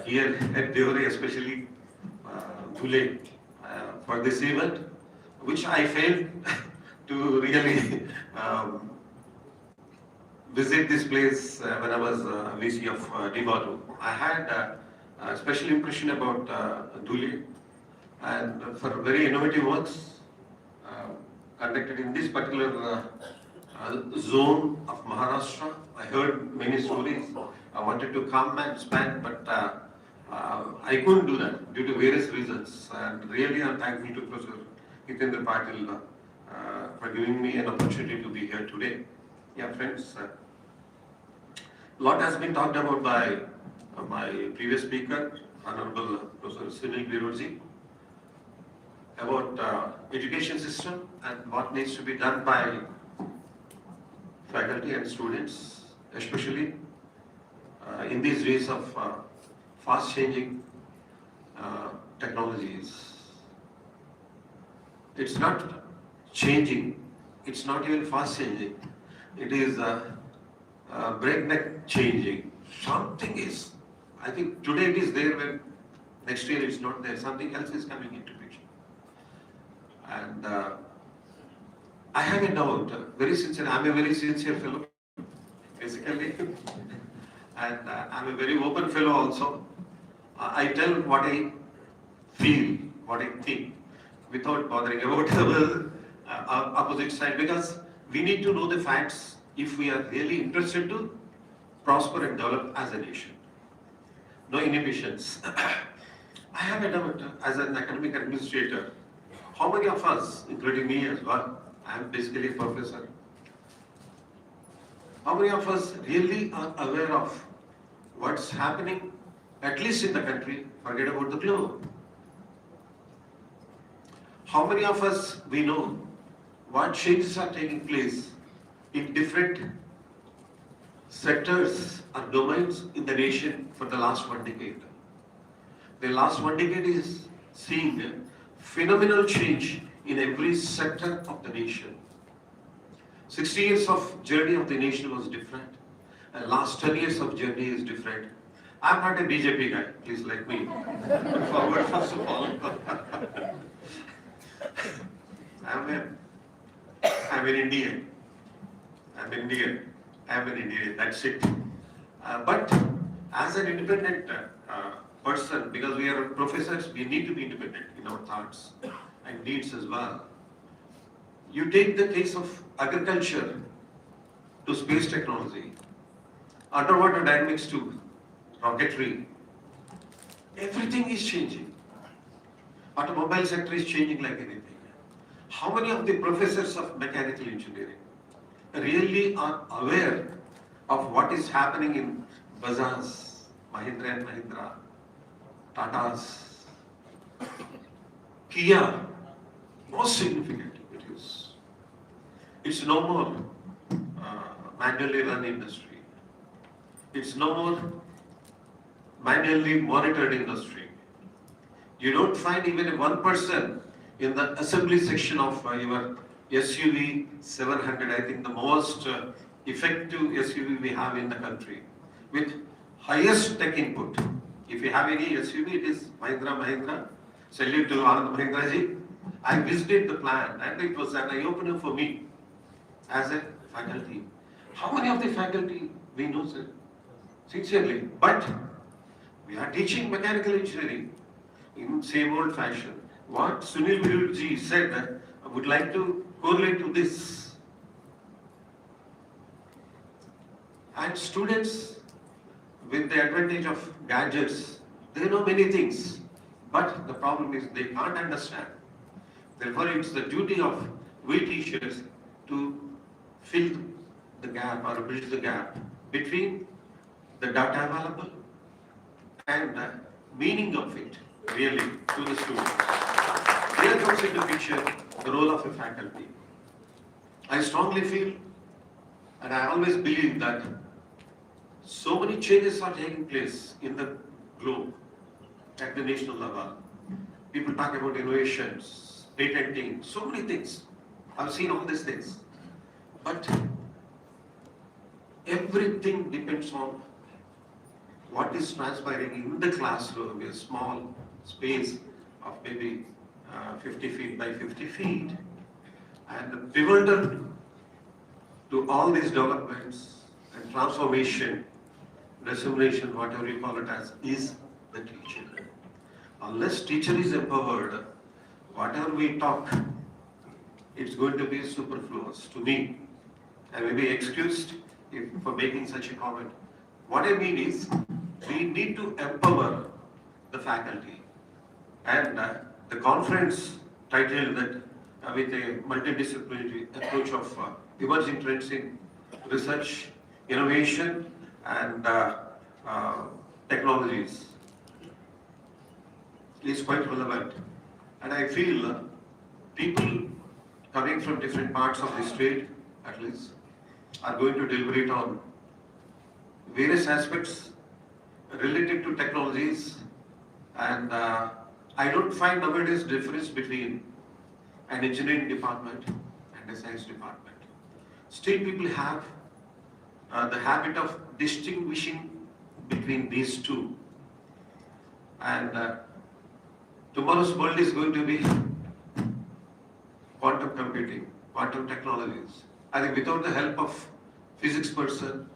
here at Deore, especially Dhule, for this event, which I failed to really visit this place when I was VC of Deore. I had a special impression about Dhule, and for very innovative works conducted in this particular zone of Maharashtra. I heard many stories. I wanted to come and spend, but I couldn't do that due to various reasons. And really, I'm thankful to Professor Hitendra Patil for giving me an opportunity to be here today. Yeah, friends, a lot has been talked about by my previous speaker, Honorable Professor Sunil Birurji, about education system and what needs to be done by faculty and students, especially in these days of fast changing technologies. It's not changing, it's not even fast changing, it is breakneck changing. Something is, I think today it is there, when next year it's not there, something else is coming into picture. And I have a doubt, very sincere, I'm a very sincere fellow, basically, and I'm a very open fellow also. I tell what I feel, what I think, without bothering about the opposite side, because we need to know the facts if we are really interested to prosper and develop as a nation. No inhibitions. I have a doubt, as an academic administrator, how many of us, including me as well, I am basically a professor, how many of us really are aware of what's happening, at least in the country, forget about the globe? How many of us we know what changes are taking place in different sectors or domains in the nation for the last 1 decade? The last 1 decade is seeing a phenomenal change in every sector of the nation. 60 years of journey of the nation was different, and last 10 years of journey is different. I'm not a BJP guy, please let me forward first of all. I'm an Indian. I'm an Indian, that's it. But as an independent person, because we are professors, we need to be independent in our thoughts and needs as well. You take the case of agriculture to space technology, underwater dynamics to rocketry, everything is changing. Automobile sector is changing like anything. How many of the professors of mechanical engineering really are aware of what is happening in Bajaj, Mahindra and Mahindra, Tata's, Kia, most significant it is. It's no more manually run industry. It's no more manually monitored industry. You don't find even one person in the assembly section of your SUV 700, I think the most effective SUV we have in the country, with highest tech input. If you have any SUV, it is Mahindra. Salute to Anand Mahindra ji. I visited the plant and it was an eye-opener for me as a faculty. How many of the faculty we know, sir? Sincerely. But we are teaching mechanical engineering in same old fashion. What Sunil Birurji said, I would like to correlate to this. And students, with the advantage of gadgets, they know many things. But the problem is they can't understand. Therefore, it's the duty of we teachers to fill the gap or bridge the gap between the data available and the meaning of it, really, to the students. Here comes into picture the role of a faculty. I strongly feel, and I always believe that so many changes are taking place in the globe at the national level. People talk about innovations, patenting, so many things. I've seen all these things. But everything depends on what is transpiring in the classroom, a small space of maybe 50 feet by 50 feet. And bewildered to all these developments, and transformation, dissemination, whatever you call it as, is the teacher. Unless teacher is empowered, whatever we talk, it's going to be superfluous to me. I may be excused for making such a comment. What I mean is, we need to empower the faculty. And the conference titled that with a multidisciplinary approach of emerging trends in research, innovation, and technologies is quite relevant. And I feel people coming from different parts of the state, at least, are going to deliberate on various aspects related to technologies. And I don't find nowadays difference between an engineering department and a science department. Still people have the habit of distinguishing between these two. And tomorrow's world is going to be quantum computing, quantum technologies. I think without the help of physics person,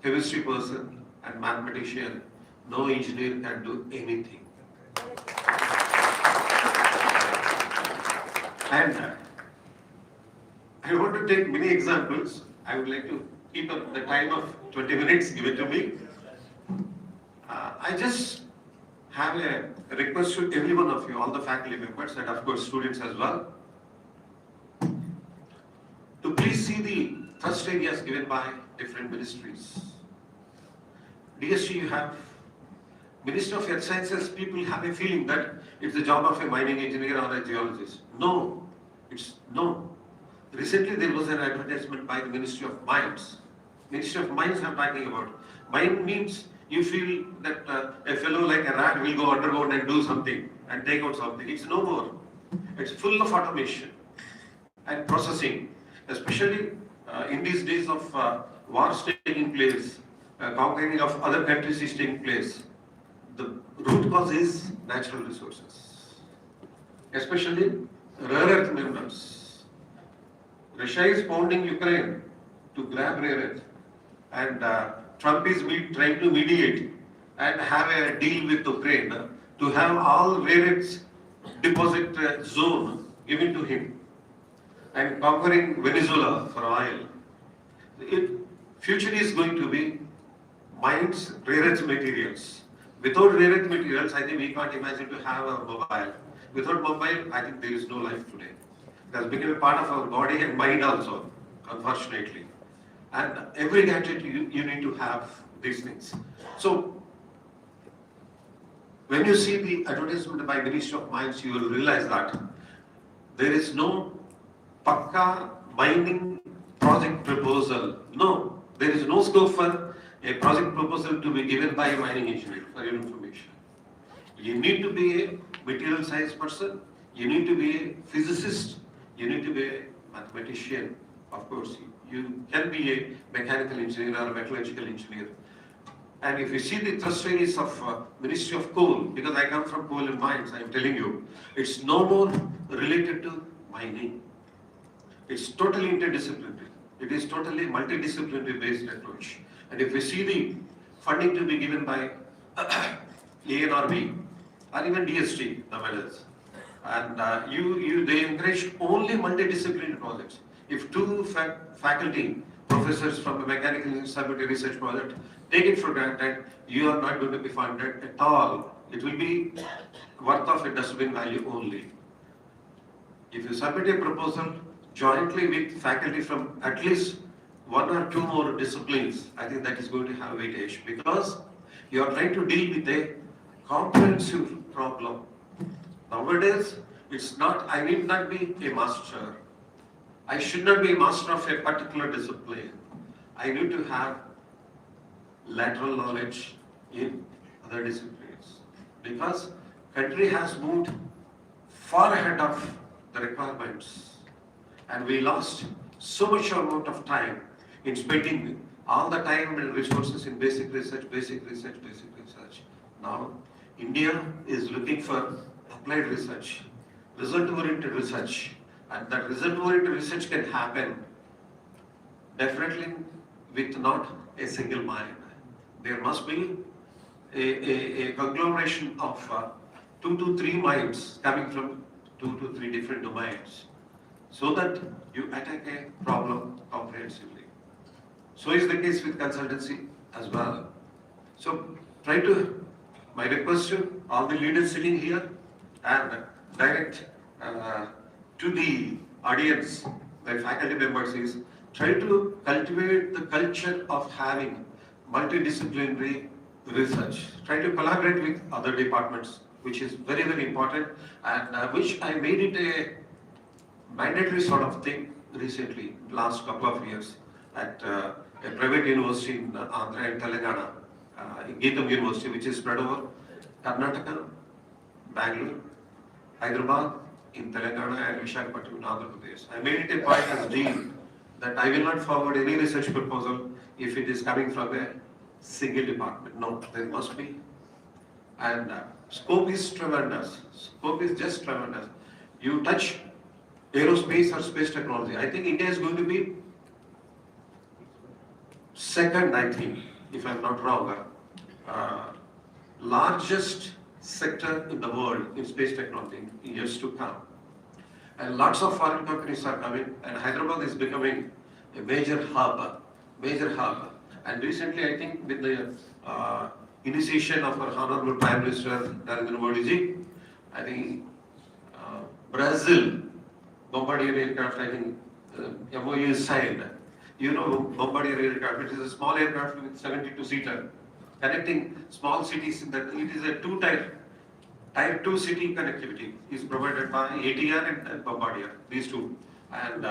chemistry person, and mathematician, no engineer can do anything. And I want to take many examples. I would like to keep up the time of 20 minutes given to me. I just have a request to every one of you, all the faculty members, and of course students as well, to please see the thrust areas given by different ministries. DST, you have Minister of Earth Sciences. People have a feeling that it's the job of a mining engineer or a geologist. No, it's no. Recently there was an advertisement by the Ministry of Mines. Ministry of Mines I'm talking about. Mine means you feel that a fellow like a rat will go underground and do something and take out something. It's no more. It's full of automation and processing, especially in these days of wars taking place, conquering of other countries is taking place. The root cause is natural resources, especially rare earth minerals. Russia is pounding Ukraine to grab rare earth, and Trump is trying to mediate and have a deal with Ukraine to have all rare earths deposit zone given to him, and conquering Venezuela for oil. Future is going to be mines, rare earth materials. Without rare earth materials, I think we can't imagine to have a mobile. Without mobile, I think there is no life today. It has become a part of our body and mind also, unfortunately. And every gadget you need to have these things. So, when you see the advertisement by Ministry of Mines, you will realize that there is no Pakka mining project proposal. No, there is no scope for a project proposal to be given by a mining engineer, for your information. You need to be a material science person, you need to be a physicist, you need to be a mathematician. Of course, you can be a mechanical engineer or a metallurgical engineer. And if you see the thrust areas of Ministry of Coal, because I come from coal and mines, I am telling you, it's no more related to mining. It's totally interdisciplinary. It is totally multidisciplinary based approach. And if we see the funding to be given by ANRB or even DST nowadays, and they encourage only multidisciplinary projects. If two faculty professors from a mechanical engineering submit a research project, take it for granted, you are not going to be funded at all. It will be worth of a dustbin value only. If you submit a proposal jointly with faculty from at least one or two more disciplines, I think that is going to have weightage, because you are trying to deal with a comprehensive problem. Nowadays, it's not, I need not be a master. I should not be a master of a particular discipline. I need to have lateral knowledge in other disciplines, because country has moved far ahead of the requirements, and we lost so much amount of time in spending all the time and resources in basic research. Now, India is looking for applied research, result-oriented research, and that result-oriented research can happen definitely with not a single mind. There must be a conglomeration of 2 to 3 minds coming from 2 to 3 different domains, so that you attack a problem comprehensively. So is the case with consultancy as well. So try to, my request to all the leaders sitting here and direct to the audience, the faculty members, is try to cultivate the culture of having multidisciplinary research. Try to collaborate with other departments, which is very, very important, and which I made it a mandatory sort of thing recently, last couple of years, at a private university in Andhra and Telangana, Geetam University, which is spread over Karnataka, Bangalore, Hyderabad in Telangana, and Visakhapatnam in Andhra Pradesh. I made it a point as dean that I will not forward any research proposal if it is coming from a single department. No, there must be. And scope is tremendous. Scope is just tremendous. You touch aerospace or space technology, I think India is going to be second, I think, if I'm not wrong, largest sector in the world in space technology in years to come. And lots of foreign companies are coming, and Hyderabad is becoming a major hub. And recently, I think, with the initiation of our Honorable Prime Minister Narendra Modi ji, I think Brazil Bombardier aircraft, I think MOU is signed. You know, Bombardier aircraft, it is a small aircraft with 72-seater, connecting small cities. It is a type 2 city connectivity is provided by ATR and Bombardier, these two. And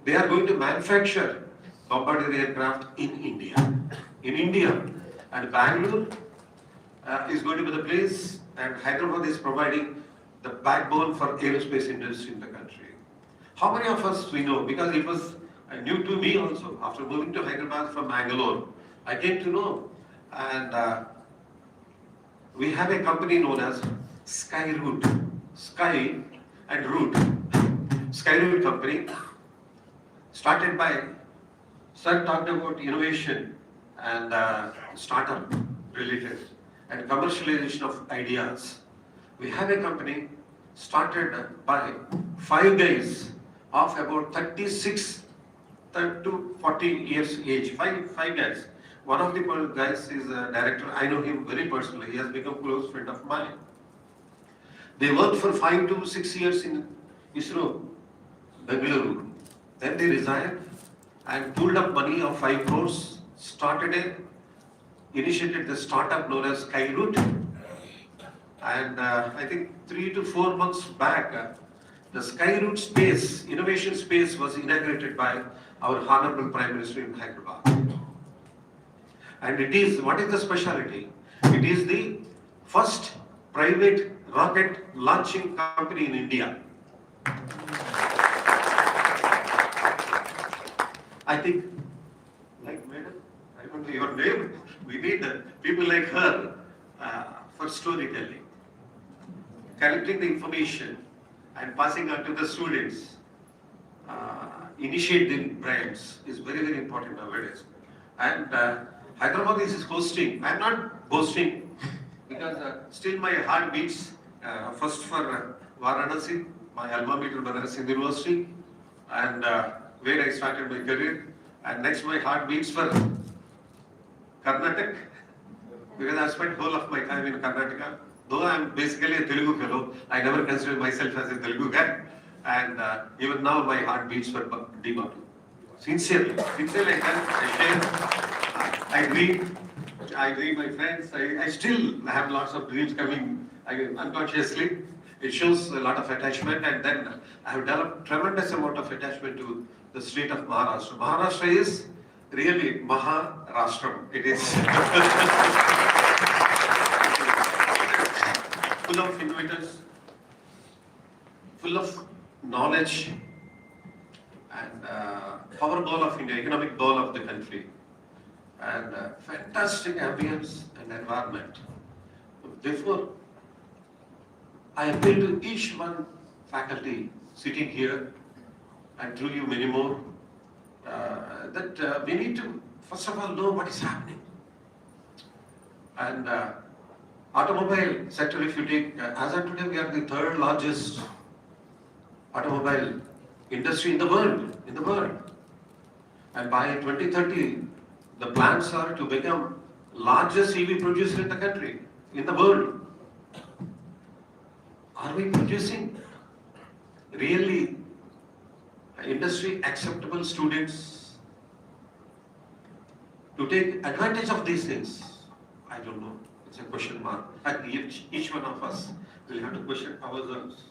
they are going to manufacture Bombardier aircraft in India. And Bangalore is going to be the place, and Hyderabad is providing the backbone for aerospace industry in the country. How many of us we know? Because it was new to me also. After moving to Hyderabad from Bangalore, I came to know. And we have a company known as Skyroot. Sky and Root. Skyroot company, started by, Sir talked about innovation and startup related and commercialization of ideas. We have a company started by 5 guys of about 36 to 40 years age. Five guys. One of the guys is a director. I know him very personally. He has become a close friend of mine. They worked for 5 to 6 years in ISRO, Bengaluru. Then they resigned and pulled up money of 5 crores, initiated the startup known as Skyroot. And I think 3 to 4 months back, the Skyroot space, innovation space, was inaugurated by our Honorable Prime Minister in Hyderabad. And it is, what is the speciality? It is the first private rocket launching company in India. I think, like madam, I don't know your name, we need people like her for storytelling, collecting the information and passing on to the students. Initiate the brands is very, very important nowadays. And Hyderabad is hosting. I'm not boasting because still my heart beats first for Varanasi, my alma mater, Banaras Hindu University, and where I started my career. And next my heart beats for Karnataka because I spent whole of my time in Karnataka. Though I'm basically a Telugu fellow, I never consider myself as a Telugu guy. And even now my heart beats for Dimapur. Sincerely, I share, I dream, my friends. I still have lots of dreams coming unconsciously. It shows a lot of attachment, and then I have developed tremendous amount of attachment to the state of Maharashtra. Maharashtra is really Maharashtra. It is full of innovators, full of knowledge, and power ball of India, economic ball of the country, and fantastic ambience and environment. Therefore, I appeal to each one faculty sitting here, and through you many more, that we need to first of all know what is happening. And automobile sector, if you take, as of today, we are the third largest automobile industry in the world. And by 2030, the plans are to become largest EV producer in the country, in the world. Are we producing really industry acceptable students to take advantage of these things? I don't know. It's a question mark. And each one of us will have to question ourselves.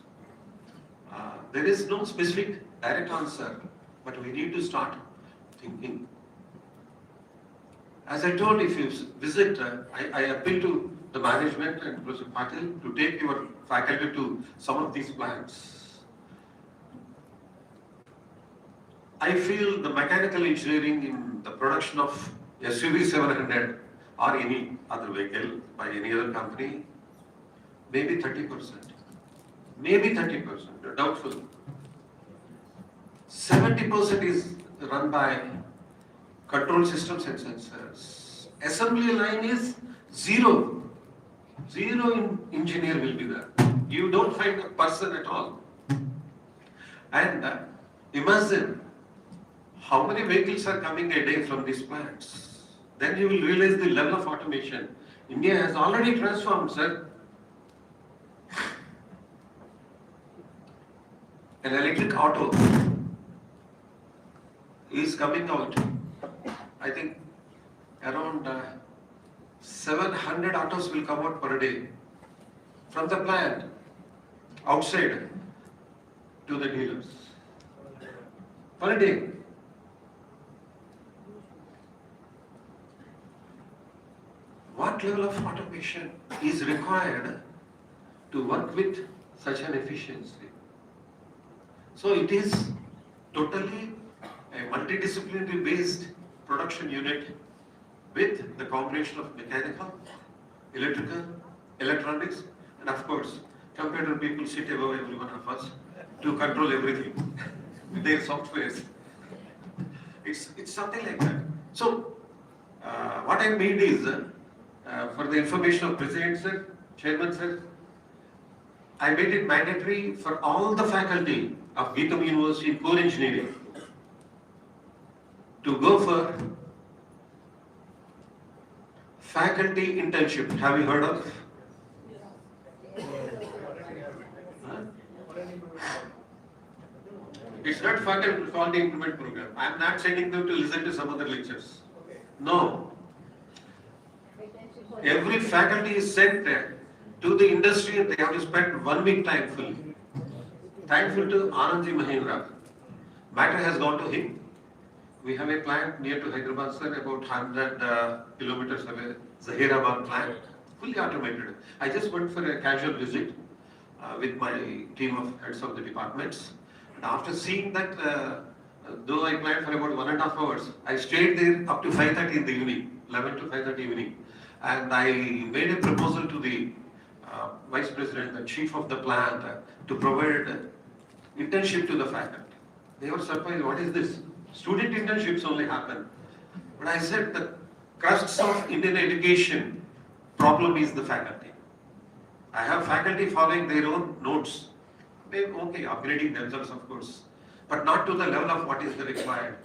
There is no specific direct answer, but we need to start thinking. As I told, if you visit, I appeal to the management and Professor Patil to take your faculty to some of these plants. I feel the mechanical engineering in the production of SUV 700 or any other vehicle by any other company, maybe 30%. Maybe 30%, doubtful. 70% is run by control systems and sensors. Assembly line is zero. Zero engineer will be there. You don't find a person at all. And imagine how many vehicles are coming a day from these plants. Then you will realize the level of automation. India has already transformed, sir. An electric auto is coming out. I think around 700 autos will come out per day from the plant outside to the dealers per day. What level of automation is required to work with such an efficiency? So it is totally a multidisciplinary based production unit with the combination of mechanical, electrical, electronics, and of course, computer people sit above every one of us to control everything with their softwares. It's something like that. So, what I mean is, for the information of President sir, Chairman sir, I made it mandatory for all the faculty of Geetham University in core engineering to go for faculty internship. Have you heard of? It's not faculty implement program. I am not sending them to listen to some other lectures. No. Every faculty is sent there to the industry and they have to spend 1 week time fully. Thankful to Anandji Mahindra. Matter has gone to him. We have a plant near to Hyderabad, sir, about 100 kilometers away, Zahirabad plant, fully automated. I just went for a casual visit with my team of heads of the departments. And after seeing that, though I planned for about 1.5 hours, I stayed there up to 5:30 in the evening, 11 to 5:30 evening. And I made a proposal to the Vice President, the Chief of the plant, to provide internship to the faculty. They were surprised, what is this? Student internships only happen. But I said the crux of Indian education problem is the faculty. I have faculty following their own notes. Maybe, okay, upgrading themselves of course, but not to the level of what is required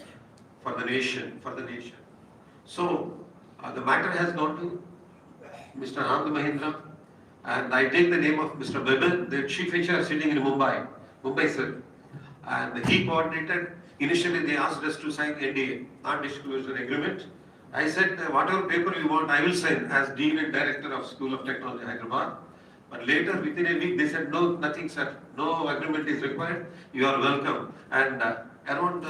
for the nation, So the matter has gone to Mr. Anand Mahindra, and I take the name of Mr. Bebel, the Chief HR sitting in Mumbai, sir, and he coordinated. Initially, they asked us to sign NDA, non-disclosure agreement. I said, whatever paper you want, I will sign as Dean and Director of School of Technology, Hyderabad. But later, within a week, they said, no, nothing, sir. No agreement is required. You are welcome. And around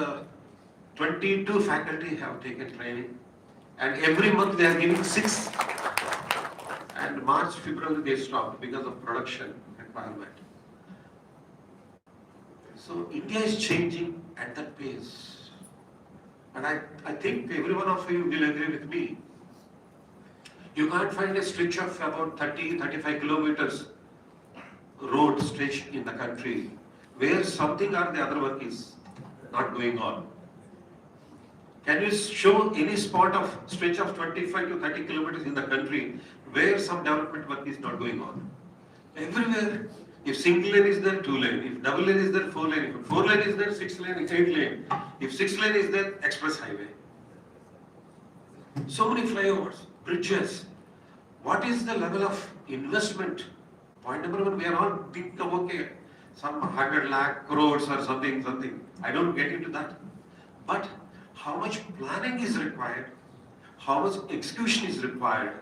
22 faculty have taken training. And every month, they are giving 6. And March, February, they stopped because of production requirement. So India is changing at that pace. And I think every one of you will agree with me. You can't find a stretch of about 30-35 kilometers road stretch in the country where something or the other work is not going on. Can you show any spot of stretch of 25 to 30 kilometers in the country where some development work is not going on? Everywhere. If single lane is there, 2 lane. If double lane is there, 4 lane. If 4 lane is there, 6 lane, 8 lane. If 6 lane is there, express highway. So many flyovers, bridges. What is the level of investment? Point number one, we are all thinking of okay, some 100 lakh crores or something. I don't get into that. But how much planning is required? How much execution is required?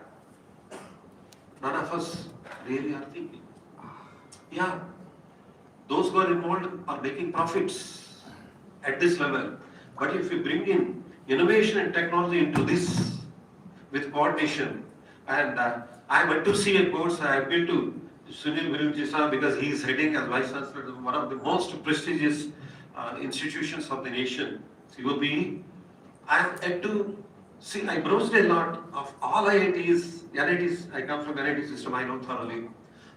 None of us really are thinking. Yeah, those who are involved are making profits at this level. But if we bring in innovation and technology into this with coordination, and I went to see a course, I have been to Sunil Virujisa because he is heading as Vice Chancellor of one of the most prestigious institutions of the nation, COPE. I have had to see, I browsed a lot of all NITs, I come from NIT system, I know thoroughly.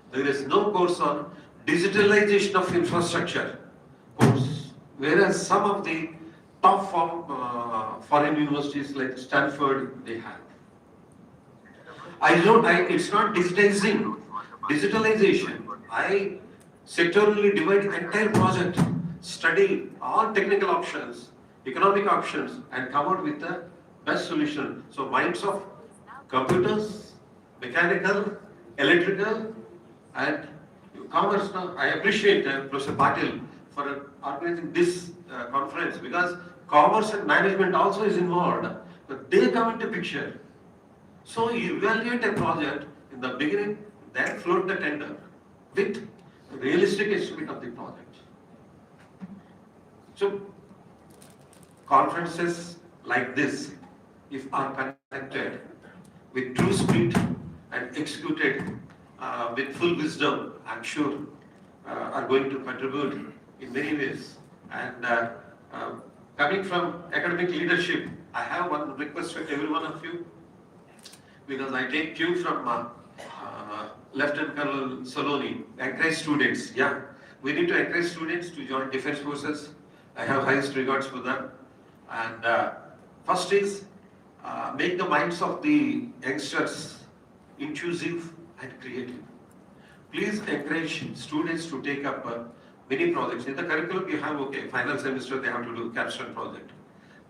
There is no course on digitalization of infrastructure course, whereas some of the top foreign universities like Stanford, they have. It's not digitization. I sectorally divide the entire project, study all technical options, economic options, and come out with the best solution. So minds of computers, mechanical, electrical, and commerce. Now, I appreciate Professor Patil for organizing this conference because commerce and management also is involved. But they come into picture. So you evaluate a project in the beginning, then float the tender with a realistic estimate of the project. So conferences like this, if are conducted with true spirit and executed with full wisdom, I'm sure are going to contribute in many ways. And coming from academic leadership, I have one request to every one of you, because I take cue from Lieutenant Colonel Saloni, encourage students. Yeah, we need to encourage students to join defense forces. I have highest regards for them. And first is make the minds of the youngsters intuitive and creative. Please encourage students to take up many projects. In the curriculum you have, okay, final semester they have to do capstone project.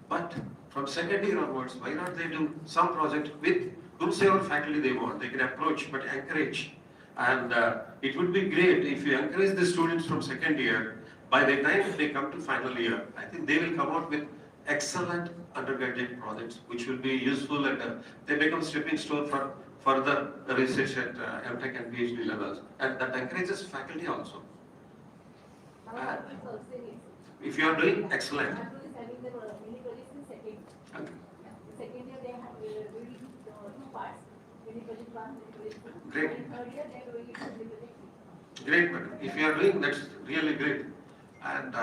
But from second year onwards, why not they do some project with whomsoever faculty they want? They can approach, but encourage. And it would be great if you encourage the students from second year. By the time they come to final year, I think they will come out with excellent undergraduate projects, which will be useful, and they become stepping stone for further research at MTech and PhD levels. And that encourages faculty also. If you are doing excellent. Okay. Second year they have doing 2 parts, mini project 1, mini project 2. Great. And third year they are doing it mini project 3. Great, madam. If you are doing, that's really great. And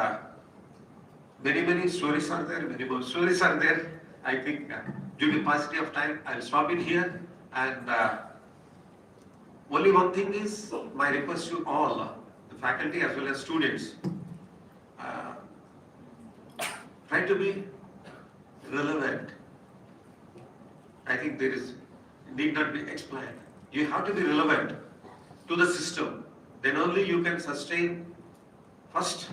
many stories are there, many more stories are there. I think due to paucity of time, I'll stop it here. And only one thing is my request to all, the faculty as well as students, try to be relevant. I think there is need not be explained. You have to be relevant to the system. Then only you can sustain first,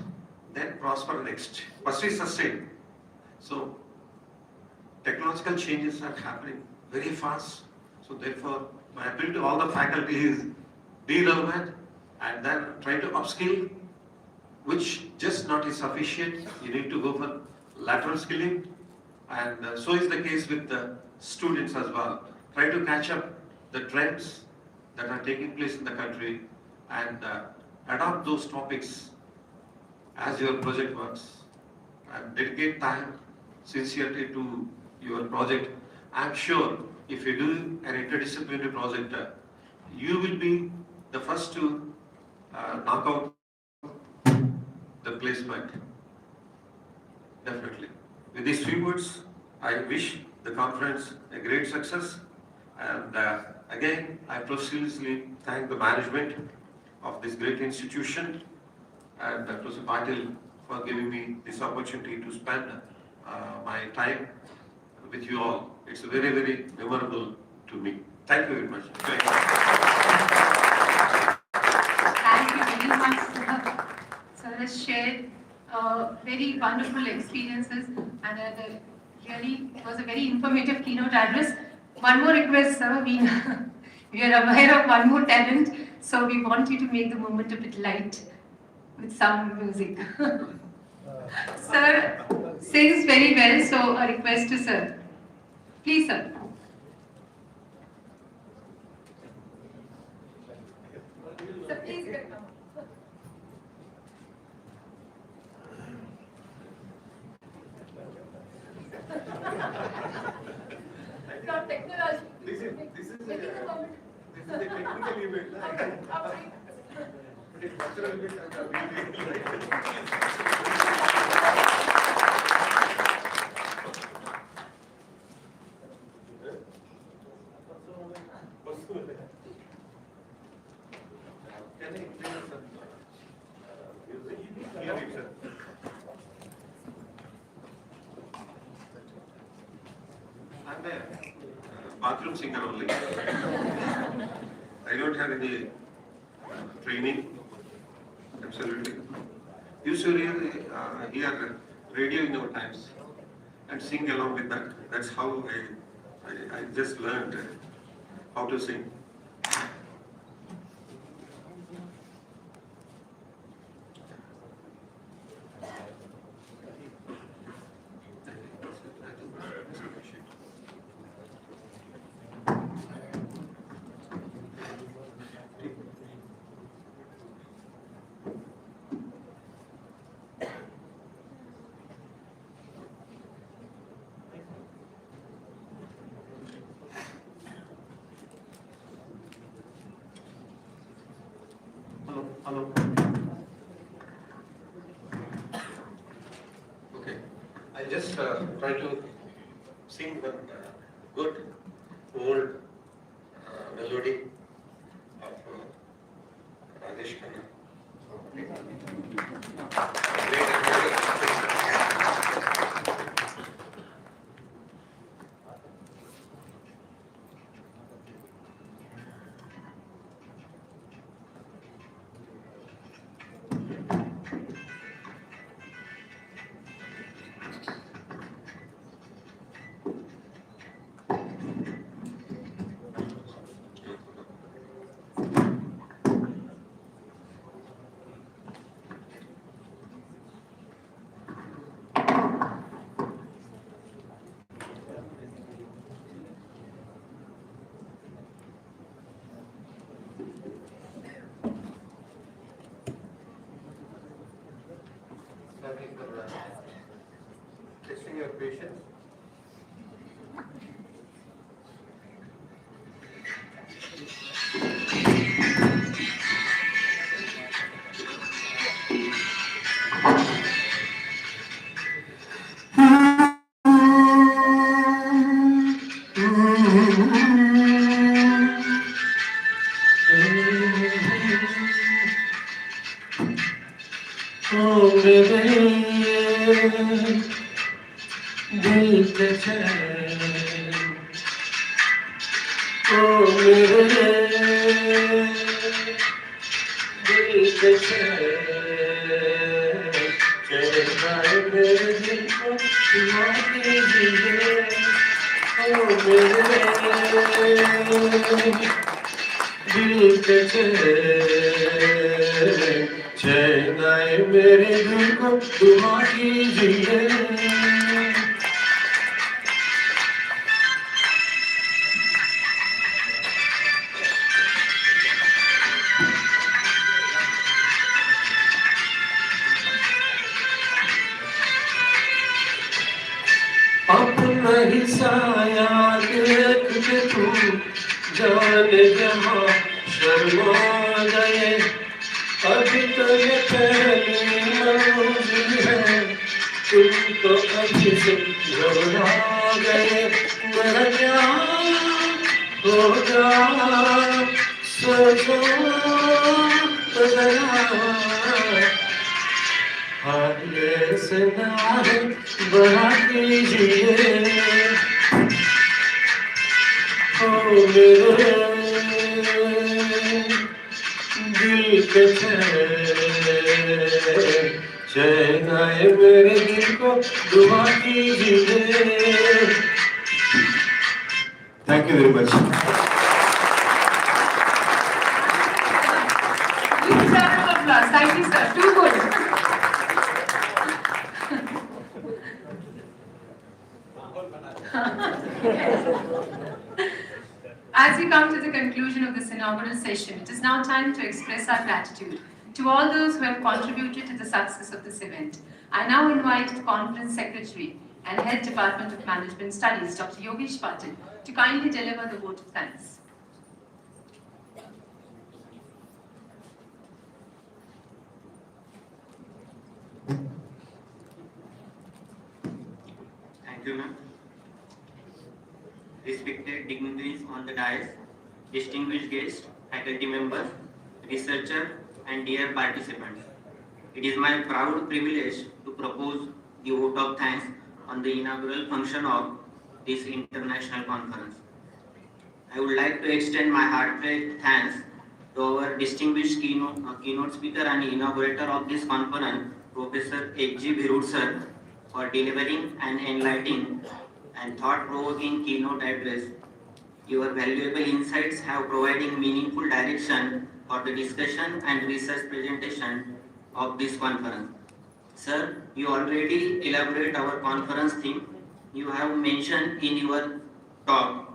then prosper next. First is sustain. So technological changes are happening very fast. So therefore, my appeal to all the faculty is be relevant and then try to upskill, which just not is sufficient. You need to go for lateral skilling, and so is the case with the students as well. Try to catch up the trends that are taking place in the country and adopt those topics as your project works, and dedicate time, sincerity to your project. I'm sure if you do an interdisciplinary project, you will be the first to knock out the placement. Definitely. With these few words, I wish the conference a great success. And again, I profusely thank the management of this great institution and Professor Patil for giving me this opportunity to spend my time with you all. It's very, very memorable to me. Thank you very much. Thank you very much, sir. Sir has shared very wonderful experiences and really it was a very informative keynote address. One more request, sir. We are aware of one more talent, so we want you to make the moment a bit light with some music. Sir sings very well, so a request to sir. Please, sir. Sir, please welcome. From technology. This is Making the comment. a technical event. Okay. It's cultural event. Can I explain some music? Here it's I'm a bathroom singer only. I don't have any training. Absolutely. Used to really hear radio in our times and sing along with that. That's how I just learned how to sing. Hello. Okay. I'll just try to sing one good old melody of Rajesh Khanna. Testing your patience. मेरे दिल को दुआ कीजिए अपना ही साया देख के तू जाने जहाँ शर्मा गए अभी तो ये पहली मंजिल है तुम तो अभी से घबरा गए मेरा क्या होगा सोचो जरा हाथ से ना बढ़ा कीजिए ओ मेरे दिल के चैन आए मेरे दिल को दुआ कीजिए. Thank you very much. Huge round of applause. Thank you, sir. Too good. As we come to the conclusion of this inaugural session, it is now time to express our gratitude to all those who have contributed to the success of this event. I now invite the Conference Secretary and Head Department of Management Studies, Dr. Yogesh Patil, to kindly deliver the vote of thanks. Thank you, ma'am. Respected dignitaries on the dais, distinguished guests, faculty members, researchers, and dear participants. It is my proud privilege to propose the vote of thanks on the inaugural function of this international conference. I would like to extend my heartfelt thanks to our distinguished keynote speaker and inaugurator of this conference, Professor H.G. Virud sir, for delivering an enlightening and thought-provoking keynote address. Your valuable insights have provided meaningful direction for the discussion and research presentation of this conference. Sir, you already elaborate our conference theme. You have mentioned in your talk.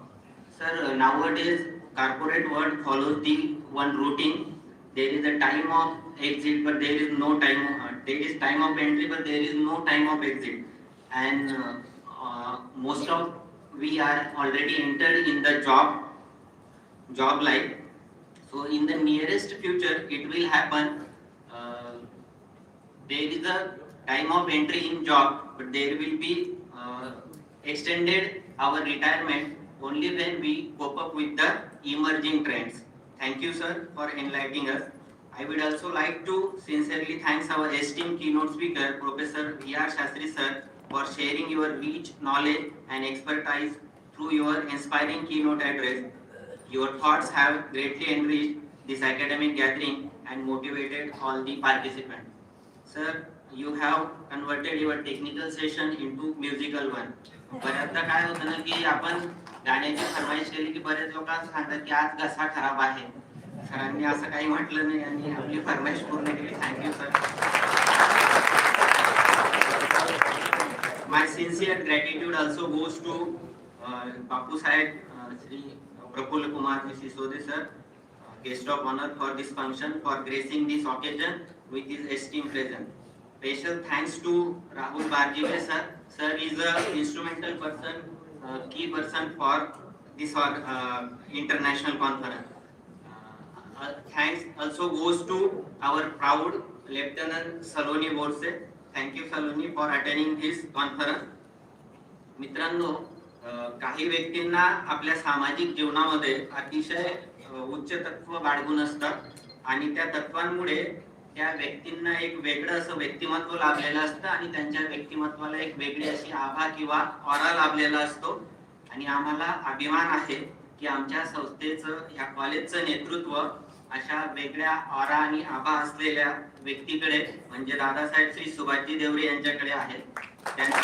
Sir, nowadays corporate world follows the one routine. There is a time of exit, but there is no time. There is time of entry, but there is no time of exit. And most of we are already entered in the job life. So in the nearest future, it will happen. There is a time of entry in job, but there will be extended our retirement only when we cope up with the emerging trends. Thank you, sir, for enlightening us. I would also like to sincerely thank our esteemed keynote speaker, Professor V.R. Shastri, sir, for sharing your rich knowledge and expertise through your inspiring keynote address. Your thoughts have greatly enriched this academic gathering and motivated all the participants. Sir, you have converted your technical session into musical one. बऱ्याचदा काय होतं ना की आपण गाण्याची फरमाईश केली की बरेच लोक सांगतात की आज घसा खराब आहे. सरांनी असं काही म्हटलं नाही आणि आपली फरमाईश पूर्ण केली. Thank you sir. My sincere gratitude also goes to Bapu Sahib, Sri Praful Kumar Sisode sir, guest of honor for this function, for gracing this occasion with his esteemed presence. Special thanks to Rahul Barjive sir. Sir is an instrumental person, key person for this international conference. Thanks also goes to our proud Lieutenant Saloni Borse. Thank you Saloni for attending this conference. मित्रांनो, काही व्यक्तींना आपल्या सामाजिक जीवनामध्ये अतिशय उच्च तत्व बाळगून असतात आणि त्या तत्वांमुळे त्या व्यक्तींना एक वेगळं असं व्यक्तिमत्व लाभलेलं असतं आणि त्यांच्या व्यक्तिमत्वाला एक वेगळी अशी आभा किंवा ऑरा लाभलेला असतो. आणि आम्हाला अभिमान आहे की आमच्या संस्थेचं या कॉलेजचं नेतृत्व अशा वेगळ्या ऑरा आणि आभा असलेल्या व्यक्तीकडे म्हणजे दादासाहेब श्री सुभाषजी देवरे यांच्याकडे आहे. त्यांचा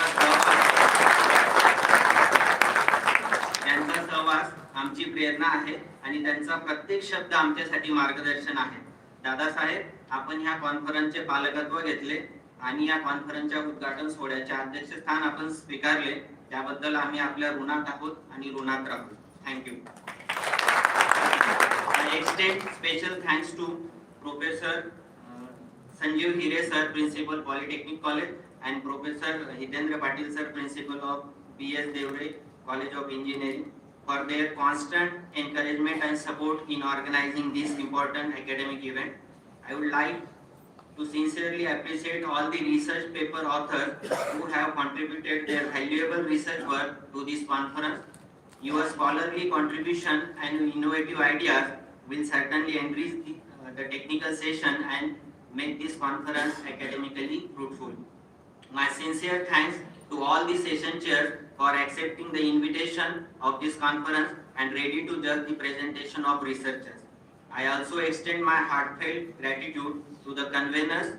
सहवास आमची प्रेरणा आहे आणि त्यांचा प्रत्येक शब्द आमच्यासाठी मार्गदर्शन आहे. दादासाहेब, आपण ह्या कॉन्फरन्सचे पालकत्व घेतले आणि या कॉन्फरन्सच्या उद्घाटन सोहळ्याचे अध्यक्षस्थान आपण स्वीकारले, त्याबद्दल आम्ही आपल्या ऋणात आहोत आणि ऋणात राहू. Thank you. I extend special thanks to Professor Sanjeev Hire sir, Principal Polytechnic College, and Professor Hitendra Patil sir, Principal of B.S. Deore College of Engineering, for their constant encouragement and support in organizing this important academic event. I would like to sincerely appreciate all the research paper authors who have contributed their valuable research work to this conference. Your scholarly contribution and innovative ideas will certainly enrich the technical session and make this conference academically fruitful. My sincere thanks to all the session chairs for accepting the invitation of this conference and ready to judge the presentation of researchers. I also extend my heartfelt gratitude to the conveners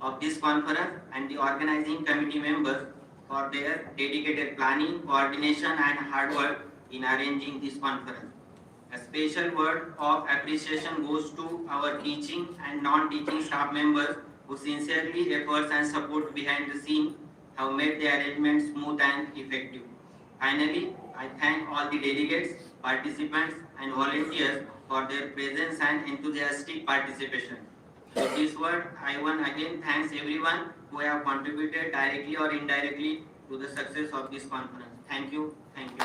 of this conference and the organizing committee members for their dedicated planning, coordination and hard work in arranging this conference. A special word of appreciation goes to our teaching and non-teaching staff members who sincerely efforts and support behind the scene have made the arrangement smooth and effective. Finally, I thank all the delegates, participants and volunteers for their presence and enthusiastic participation. With this word, I once again thanks everyone who have contributed directly or indirectly to the success of this conference. Thank you. Thank you.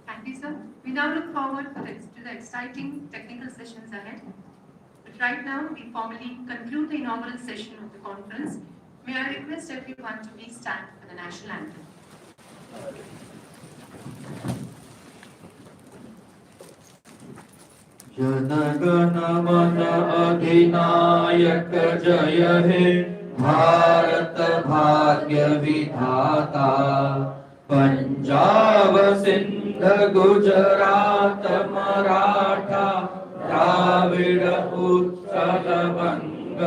Thank you, sir. We now look forward to the exciting technical sessions ahead. But right now, we formally conclude the inaugural session of the conference. May I request everyone to please stand for the national anthem. जनगण मन अधिनायक जय हे भारत भाग्य विधाता पंजाब सिंध गुजरात मराठा द्राविड़ उत्कल बंग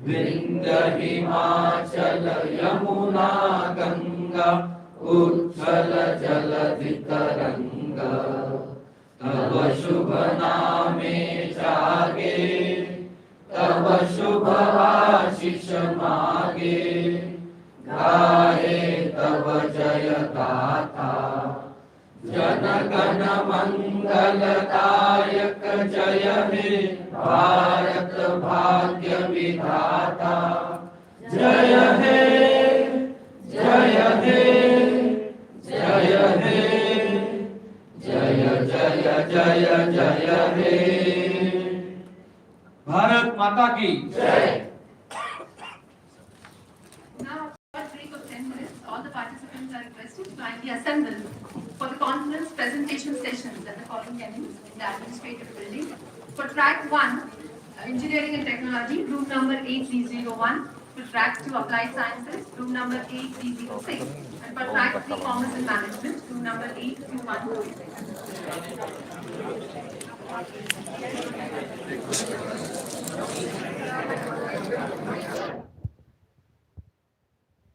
विंध्य हिमाचल यमुना गंगा उत्कल जलधि तरंगा तब शुभ नामे जागे तब शुभ आशीष मागे गाहे तब जय गाथा जन गण मंगलदायक जय हे भारत भाग्य विधाता जय हे जय हे जय हे जय जय जय जय हे भारत माता की जय। Now, for a break of 10 minutes, all the participants are requested to kindly assemble for the conference presentation sessions at the following venues in the administrative building. For track 1, engineering and technology, room number 8301. For track 2, applied sciences, room number 8306. And for track 3, commerce and management, room number 8212.